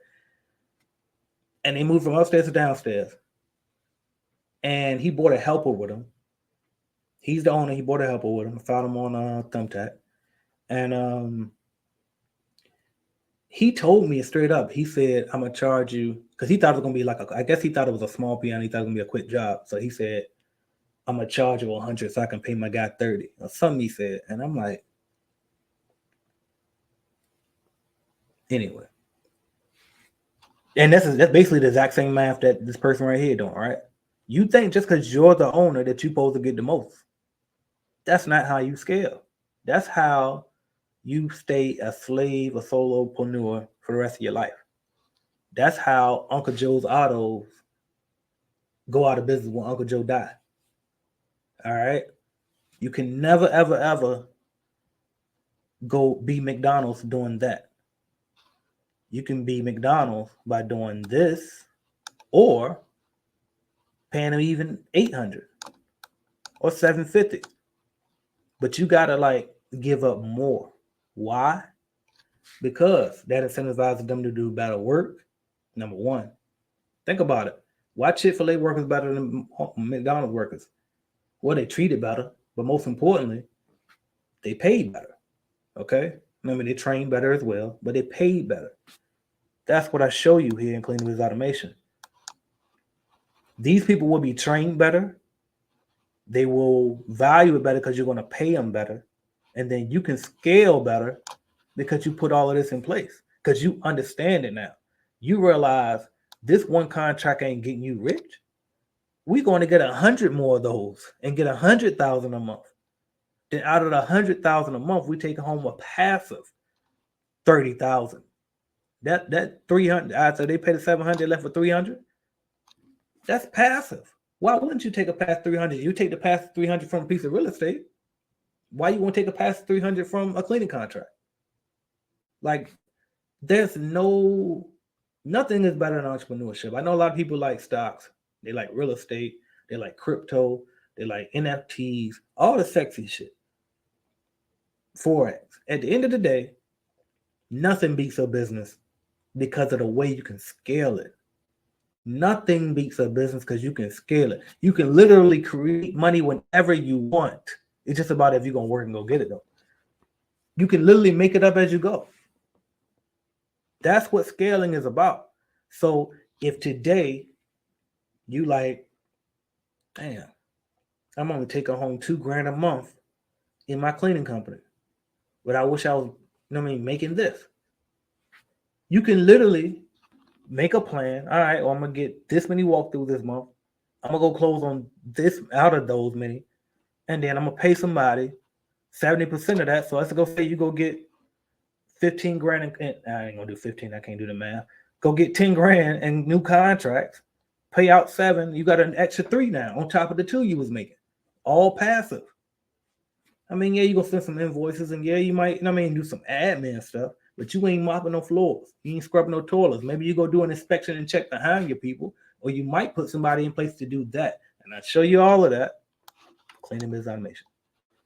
And they moved from upstairs to downstairs. And he brought a helper with him. He's the owner. He brought a helper with him. I found him on Thumbtack. And he told me straight up, he said, I'm going to charge you, because he thought it was going to be like, I guess he thought it was a small piano. He thought it was going to be a quick job. So he said, I'm going to charge you 100 so I can pay my guy 30 or something he said. And I'm like, anyway. And that's basically the exact same math that this person right here doing, right? You think just because you're the owner that you're supposed to get the most. That's not how you scale. That's how you stay a slave, a solopreneur for the rest of your life. That's how Uncle Joe's Autos go out of business when Uncle Joe died. All right? You can never, ever, ever go be McDonald's doing that. You can be McDonald's by doing this or paying them even $800 or $750. But you got to like give up more. Why? Because that incentivizes them to do better work. Number one. Think about it. Why Chick-fil-A workers better than McDonald's workers? Well, they treated better, but most importantly, they paid better. Okay? I mean, they trained better as well, but they paid better. That's what I show you here in Clean Business Automation. These people will be trained better. They will value it better because you're going to pay them better. And then you can scale better because you put all of this in place, because you understand it now. You realize this one contract ain't getting you rich. We're going to get 100 more of those and get 100,000 a month. Then out of the 100,000 a month, we take home a passive 30,000. That 300. So they paid the 700, left for 300. That's passive. Why wouldn't you take a past 300? You take the past 300 from a piece of real estate. Why you want to take a past 300 from a cleaning contract? Like, there's nothing is better than entrepreneurship. I know a lot of people like stocks. They like real estate. They like crypto. They like NFTs, all the sexy shit. Forex. At the end of the day, nothing beats a business because of the way you can scale it. Nothing beats a business because you can scale it. You can literally create money whenever you want. It's just about if you're going to work and go get it, though. You can literally make it up as you go. That's what scaling is about. So if today you like, damn, I'm only taking home $2,000 a month in my cleaning company, but I wish I was, making this. You can literally make a plan. All right, well, I'm going to get this many walkthroughs this month. I'm going to go close on this out of those many. And then I'm going to pay somebody 70% of that. So let's go say you go get $15,000. And I ain't going to do 15. I can't do the math. Go get $10,000 in new contracts. Pay out 7. You got an extra 3 now on top of the 2 you was making. All passive. Yeah, you're going to send some invoices. And yeah, you might, do some admin stuff. But you ain't mopping no floors. You ain't scrubbing no toilets. Maybe you go do an inspection and check behind your people. Or you might put somebody in place to do that. And I'll show you all of that. Cleaning Business Automation.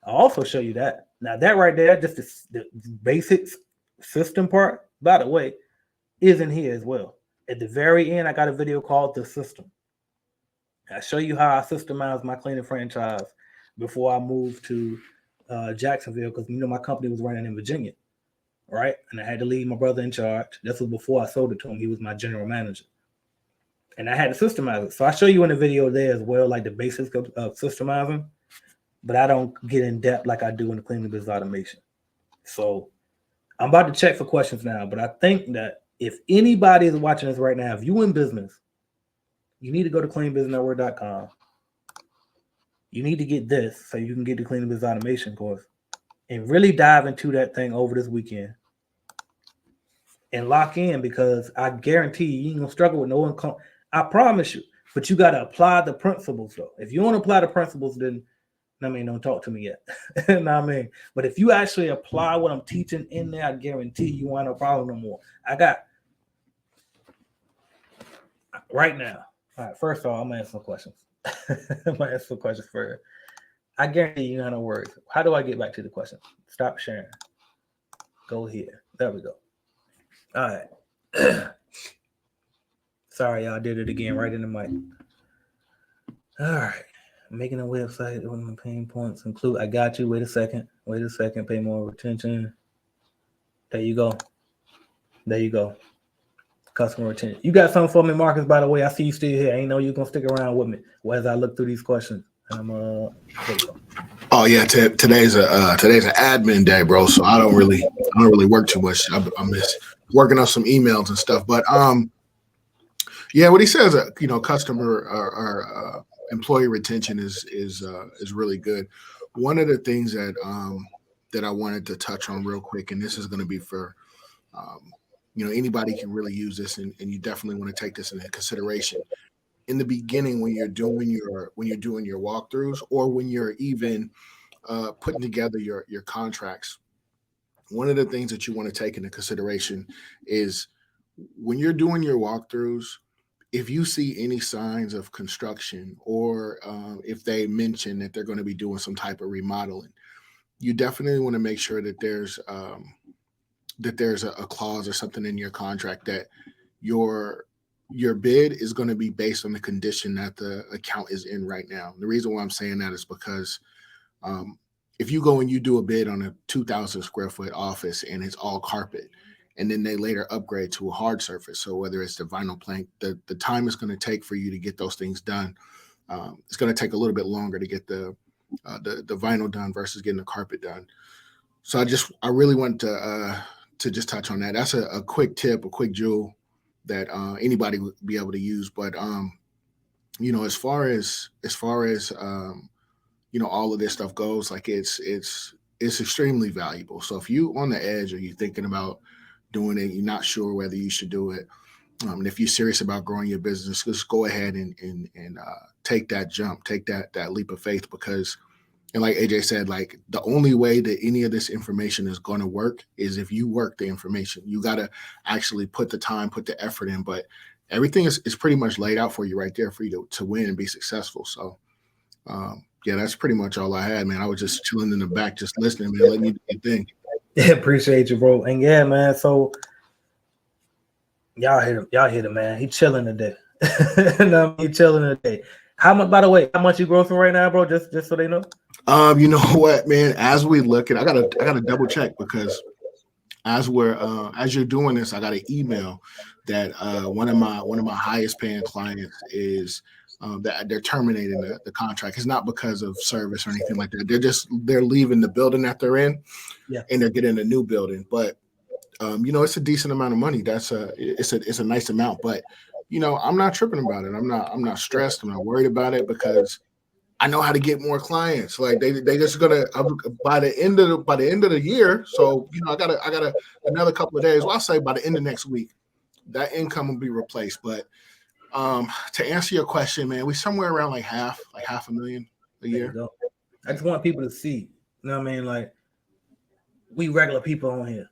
I'll also show you that. Now that right there, just the basic system part, by the way, is in here as well. At the very end, I got a video called The System. I show you how I systemized my cleaning franchise before I moved to Jacksonville, because my company was running in Virginia. Right? And I had to leave my brother in charge. This was before I sold it to him. He was my general manager. And I had to systemize it. So I show you in the video there as well, like the basics of systemizing, but I don't get in depth like I do in the Cleaning Business Automation. So I'm about to check for questions now, but I think that if anybody is watching this right now, if you in business, you need to go to cleanbusinessnetwork.com. You need to get this so you can get the cleaning business automation course and really dive into that thing over this weekend and lock in, because I guarantee you ain't gonna struggle with no income. I promise you. But you gotta apply the principles though. If you don't apply the principles, then don't talk to me yet. You know what I mean? But if you actually apply what I'm teaching in there, I guarantee you won't have a problem no more. I got right now. All right, first of all, I'm gonna answer some questions. I'm gonna answer some questions first. I guarantee you have no worries. How do I get back to the question? Stop sharing. Go here. There we go. All right. Sorry, y'all did it again right in the mic. All right. Making a website with my pain points include. I got you. Wait a second. Pay more attention. There you go. Customer retention. You got something for me, Marcus, by the way. I see you still here. I ain't know you're going to stick around with me as I look through these questions. Oh yeah, today's an admin day, bro. So I don't really work too much. I'm just working on some emails and stuff. But yeah, what he says, customer or employee retention is really good. One of the things that I wanted to touch on real quick, and this is going to be for anybody can really use this, and you definitely want to take this into consideration. In the beginning, when you're doing your walkthroughs, or when you're even putting together your contracts, one of the things that you want to take into consideration is when you're doing your walkthroughs, if you see any signs of construction, or if they mention that they're going to be doing some type of remodeling, you definitely want to make sure that there's a clause or something in your contract that your bid is going to be based on the condition that the account is in right now. The reason why I'm saying that is because if you go and you do a bid on a 2,000 square foot office and it's all carpet, and then they later upgrade to a hard surface, so whether it's the vinyl plank, the time it's going to take for you to get those things done, it's going to take a little bit longer to get the vinyl done versus getting the carpet done. So I really want to just touch on that. That's a quick tip, a quick jewel that anybody would be able to use. But as far as all of this stuff goes, like it's extremely valuable. So if you on the edge, or you thinking about doing it, you're not sure whether you should do it, and if you're serious about growing your business, just go ahead and take that jump, take that leap of faith, because, and like AJ said, like the only way that any of this information is going to work is if you work the information. You got to actually put the time, put the effort in, but everything is pretty much laid out for you right there for you to win and be successful. So yeah, that's pretty much all I had, man. I was just chilling in the back, just listening, man, letting you do your thing. Yeah, appreciate you, bro. And yeah, man, so y'all hit him, man. He chilling today. He chilling today. How much, by the way, how much you grossing right now, bro? Just so they know. You know what, man? As we look at, I gotta double check, because as you're doing this, I got an email that one of my highest paying clients is that they're terminating the contract. It's not because of service or anything like that. They're leaving the building that they're in, yeah, and they're getting a new building. But it's a decent amount of money. It's a nice amount. But I'm not tripping about it. I'm not stressed. I'm not worried about it, because I know how to get more clients. Like they just gonna by the end of the year. So I got another couple of days. Well, I'll say by the end of next week, that income will be replaced. But to answer your question, man, we somewhere around like half $500,000 a year. I just want people to see. You know what I mean? Like, we regular people on here.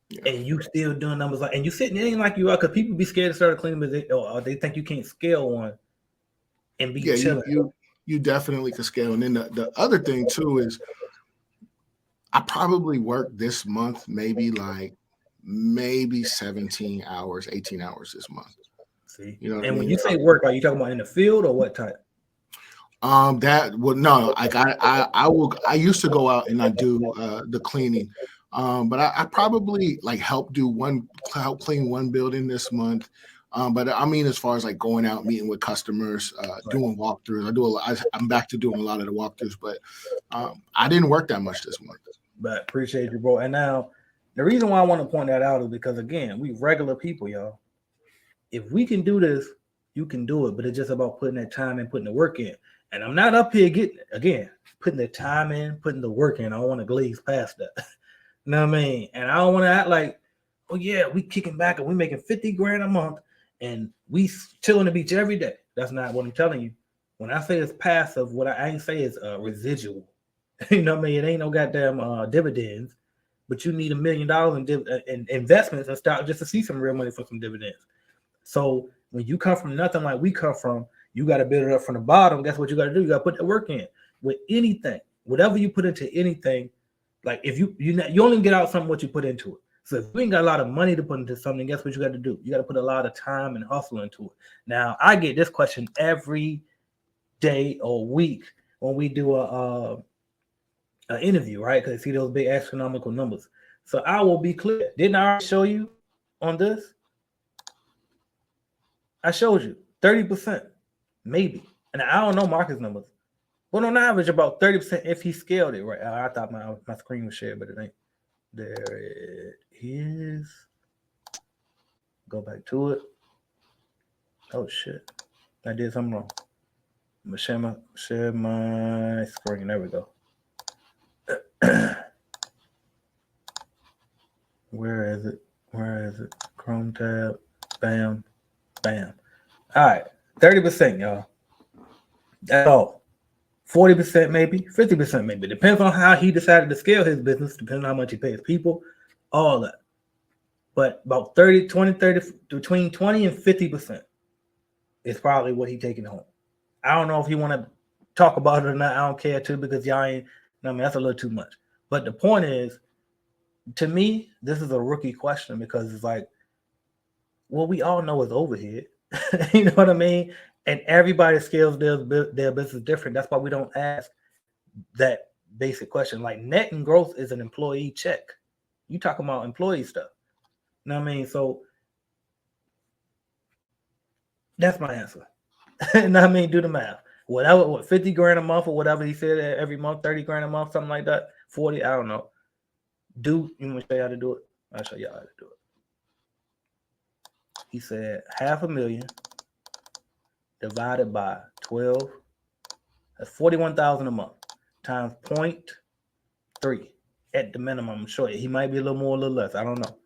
Yeah. And you still doing numbers and you sitting in like you are, because people be scared to start a cleaning business, or they think you can't scale one and be chilling. You definitely can scale. And then the other thing too is I probably worked this month maybe 17 hours, 18 hours this month. See, and when you say work, are you talking about in the field or what type? I used to go out and I do the cleaning. But I probably help clean one building this month. But I mean, as far as like going out, meeting with customers, doing walkthroughs, I'm back to doing a lot of the walkthroughs, but I didn't work that much this month. But appreciate you, bro. And now the reason why I want to point that out is because, again, we regular people, y'all. If we can do this, you can do it, but it's just about putting that time and putting the work in. And I'm not up here putting the time in, putting the work in. I don't want to glaze past that. You know what I mean? And I don't want to act like, oh yeah, we kicking back and we making 50 grand a month and we chilling the beach every day. That's not what I'm telling you. When I say it's passive, what I ain't say is residual. You know what I mean? It ain't no goddamn dividends, but you need $1 million in investments and stock just to see some real money for some dividends. So when you come from nothing like we come from, you got to build it up from the bottom. Guess what you got to do? You got to put the work in with anything, whatever you put into anything. Like if you only get out something what you put into it. So if you ain't got a lot of money to put into something, guess what you got to do? You got to put a lot of time and hustle into it. Now I get this question every day or week when we do an interview, right? Because see those big astronomical numbers. So I will be clear. Didn't I already show you on this? I showed you 30%, maybe. And I don't know Marcus numbers. But on average, about 30% if he scaled it right. I thought my screen was shared, but it ain't. There it is. Go back to it. Oh shit. I did something wrong. I'm gonna share my screen. There we go. Where is it? Chrome tab. Bam. Bam. All right. 30%, y'all. That's all. 40% maybe, 50% maybe. Depends on how he decided to scale his business, depends on how much he pays people, all that. But about 30, between 20 and 50% is probably what he's taking home. I don't know if you want to talk about it or not. I don't care too, because y'all ain't, I mean, that's a little too much. But the point is, to me, this is a rookie question because it's like, well, we all know it's overhead. You know what I mean? And everybody scales their business different. That's why we don't ask that basic question. Like net and growth is an employee check. You talking about employee stuff. You know what I mean? So that's my answer. You know what I mean? Do the math. Whatever, what 50 grand a month or whatever he said every month, 30 grand a month, something like that. 40, I don't know. You want to show you how to do it? I'll show you how to do it. He said $500,000 divided by 12. That's 41,000 a month times 0.3 at the minimum. I'm sure he might be a little more, a little less. I don't know.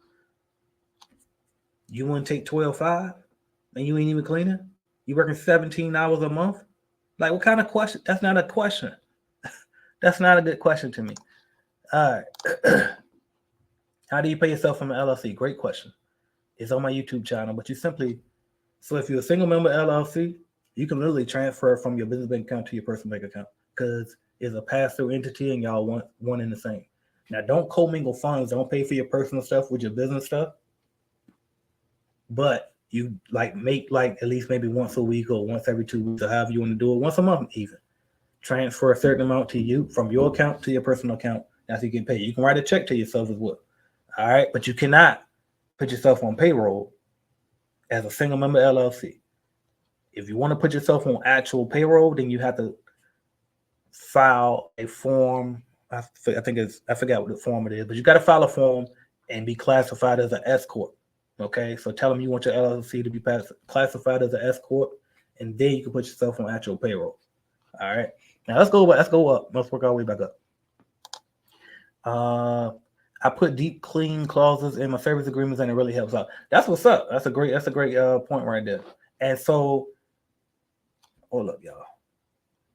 You want to take 12.5 and you ain't even cleaning? You working 17 hours a month? Like, what kind of question? That's not a question. That's not a good question to me. All right. How do you pay yourself from an LLC? Great question. It's on my YouTube channel, but you simply, so if you're a single member LLC, you can literally transfer from your business bank account to your personal bank account because it's a pass-through entity and y'all want one and the same. Now, don't commingle funds. Don't pay for your personal stuff with your business stuff. But you make at least maybe once a week or once every 2 weeks or however you want to do it, once a month even. Transfer a certain amount to you from your account to your personal account. That's how you get paid. You can write a check to yourself as well. All right. But you cannot put yourself on payroll as a single member LLC. If you want to put yourself on actual payroll, then you have to file a form. I forgot what the form it is, but you got to file a form and be classified as an S corp. Okay, so tell them you want your LLC to be classified as an S corp, and then you can put yourself on actual payroll. All right, now let's go up. Let's work our way back up. I put deep clean clauses in my service agreements, and it really helps out. That's what's up. That's a great point right there. And so, hold up, y'all.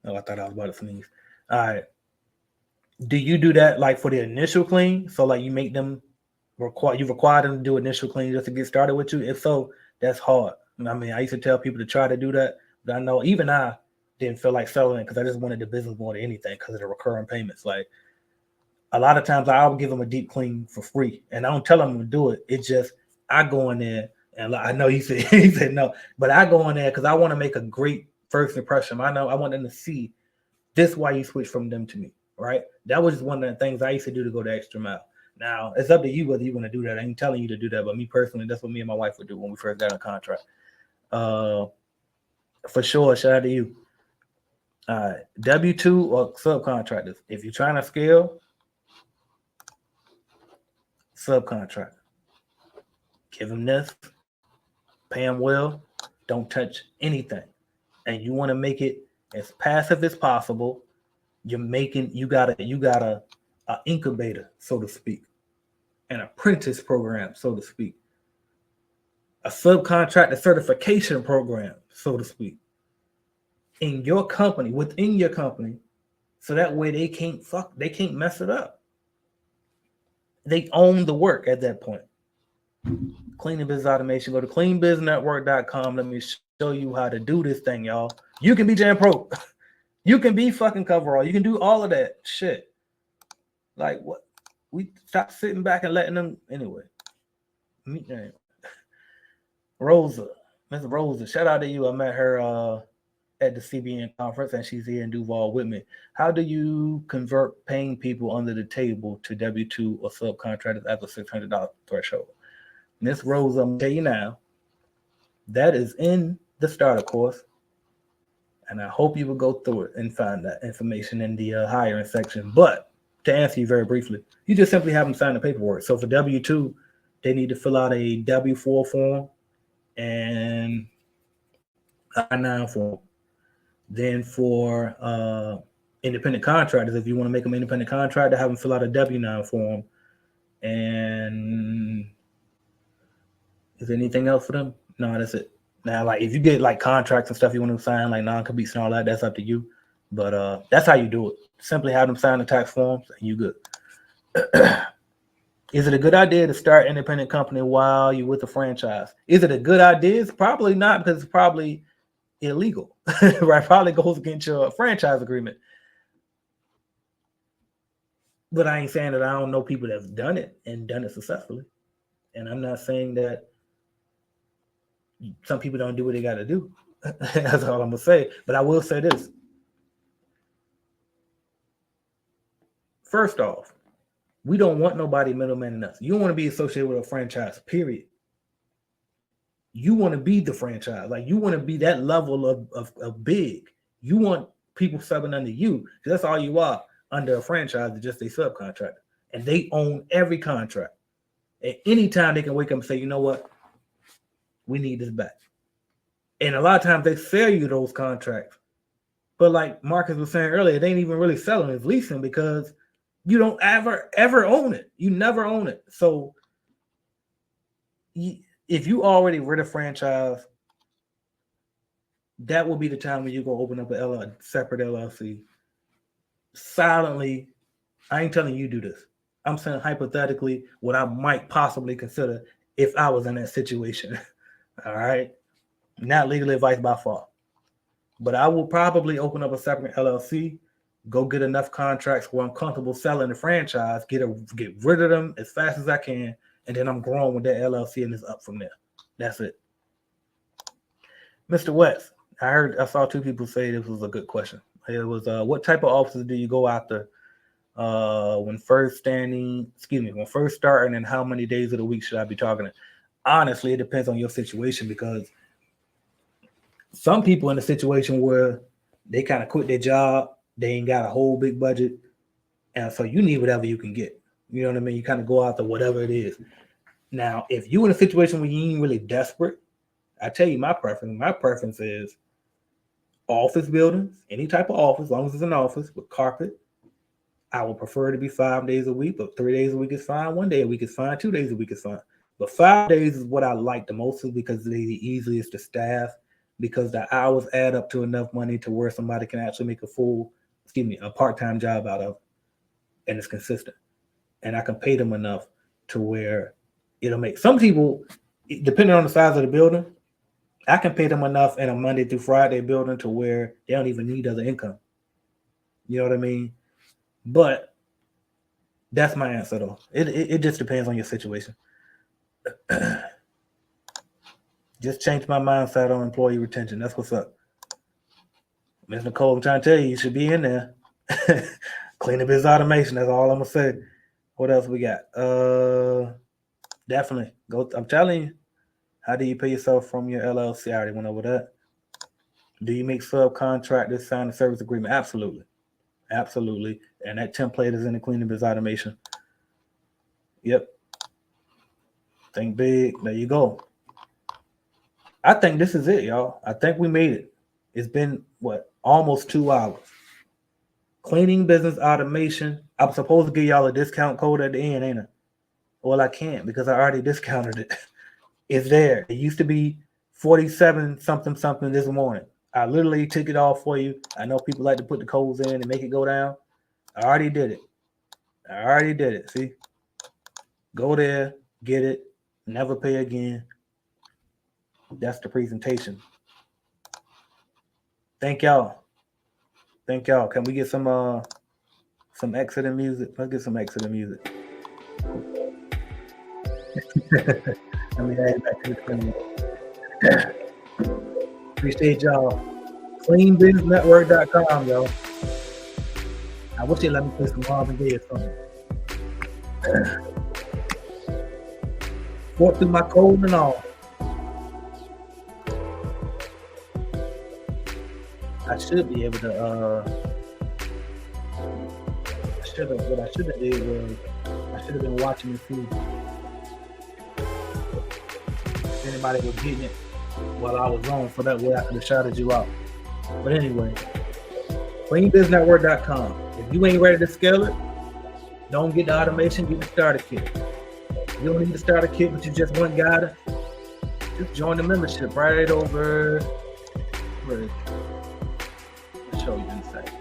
Oh, I thought I was about to sneeze. All right. Do you do that like for the initial clean? So like you make them require them to do initial clean just to get started with you? If so, that's hard. I mean, I used to tell people to try to do that, but I know even I didn't feel like selling it because I just wanted the business more than anything because of the recurring payments. Like a lot of times I'll give them a deep clean for free and I don't tell them to do it. It's just I go in there and I know he said no, but I go in there because I want to make a great first impression. I know I want them to see this is why you switch from them to me, right? That was just one of the things I used to do to go the extra mile. Now, it's up to you whether you want to do that. I ain't telling you to do that, but me personally, that's what me and my wife would do when we first got a contract. For sure, shout out to you. W-2 or subcontractors. If you're trying to scale, subcontract. Give them this. Pay them well. Don't touch anything. And you want to make it as passive as possible. You got a incubator, so to speak, an apprentice program, so to speak, a subcontractor certification program, so to speak, in your company, within your company, so that way they can't mess it up. They own the work at that point. Cleaning business automation. Go to cleanbiznetwork.com. Let me show you how to do this thing, y'all. You can be Jam Pro. You can be fucking coverall. You can do all of that shit. Like what? We stop sitting back and letting them anyway. Rosa, Miss Rosa, shout out to you. I met her at the CBN conference, and she's here in Duval with me. How do you convert paying people under the table to W-2 or subcontractors at the $600 threshold? Miss Rosa, I'm gonna tell you now, that is in the starter course, and I hope you will go through it and find that information in the hiring section. But to answer you very briefly, you just simply have them sign the paperwork. So for W-2, they need to fill out a W-4 form and I-9 form. Then for independent contractors, if you want to make them independent contractor, have them fill out a W-9 form. And is there anything else for them? No, that's it. Now, like if you get like contracts and stuff you want to sign, like non-competes and all that, that's up to you. But that's how you do it. Simply have them sign the tax forms and you good. Is it a good idea to start an independent company while you're with a franchise? Is it a good idea? It's probably not, because it's probably illegal, right? Probably goes against your franchise agreement. But I ain't saying that I don't know people that have done it and done it successfully. And I'm not saying that some people don't do what they got to do. That's all I'm gonna say. But I will say this. First off, we don't want nobody middleman us. You don't want to be associated with a franchise, period. You want to be the franchise. Like you want to be that level of big. You want people subbing under you. That's all you are under a franchise, is just a subcontractor. And they own every contract. At any time they can wake up and say, you know what? We need this back. And a lot of times they sell you those contracts. But like Marcus was saying earlier, they ain't even really selling, it's leasing, because you don't ever own it. You never own it. So if you already rid a franchise, that will be the time when you go open up a separate LLC. Silently, I ain't telling you do this. I'm saying hypothetically what I might possibly consider if I was in that situation. All right. Not legal advice by far. But I will probably open up a separate LLC, go get enough contracts where I'm comfortable selling the franchise, get rid of them as fast as I can, and then I'm growing with that LLC and it's up from there. That's it. Mr. West, I saw two people say this was a good question. It was what type of offices do you go after when first starting, and how many days of the week should I be targeting? Honestly, it depends on your situation, because some people in a situation where they kind of quit their job, they ain't got a whole big budget, and so you need whatever you can get. You know what I mean? You kind of go after whatever it is. Now, if you're in a situation where you ain't really desperate, I tell you my preference. My preference is office buildings, any type of office, as long as it's an office with carpet. I would prefer to be 5 days a week, but 3 days a week is fine. 1 day a week is fine. 2 days a week is fine. But 5 days is what I like the most, because they're the easiest to staff, because the hours add up to enough money to where somebody can actually make a part-time job out of, and it's consistent. And I can pay them enough to where it'll make some people, depending on the size of the building, I can pay them enough in a Monday through Friday building to where they don't even need other income. You know what I mean? But that's my answer, though. It just depends on your situation. Just change my mindset on employee retention. That's what's up. Ms. Nicole, I'm trying to tell you, you should be in there. Cleaning business automation. That's all I'm gonna say. What else we got? Definitely go. I'm telling you. How do you pay yourself from your LLC? I already went over that. Do you make subcontractors sign a service agreement? Absolutely. Absolutely. And that template is in the cleaning business automation. Yep. Think big. There you go. I think this is it, y'all. I think we made it. It's been, almost 2 hours. Cleaning business automation. I'm supposed to give y'all a discount code at the end, ain't I? Well, I can't because I already discounted it. It's there. It used to be 47 something something this morning. I literally took it off for you. I know people like to put the codes in and make it go down. I already did it. See? Go there, get it, never pay again. That's the presentation. Thank y'all. Can we get some exit music? Let's get some exit music. Let me add back to the screen. Appreciate y'all. CleanBizNetwork.com, yo. I wish they let me play some Marvin Gaye or something. Fought through my code and all. I should be able to. What I should have did was I should have been watching the food. If anybody was getting it while I was on, so that way I could have shouted you out. But anyway, CleanBizNetwork.com. If you ain't ready to scale it, don't get the automation. Get the starter kit. You don't need the starter kit, but you just want guidance. Just join the membership right over. Where is it? I'll show you in a second.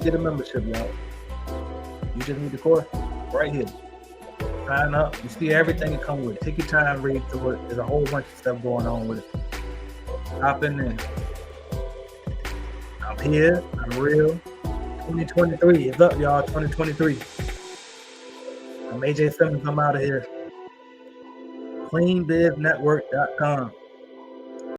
Get a membership, y'all. You just need the course right here. Sign up. You see everything that comes with it. Take your time, read through it. There's a whole bunch of stuff going on with it. Hop in there. I'm here. I'm real. 2023 is up, y'all. 2023. I'm AJ Simmons. I'm out of here. CleanBizNetwork.com.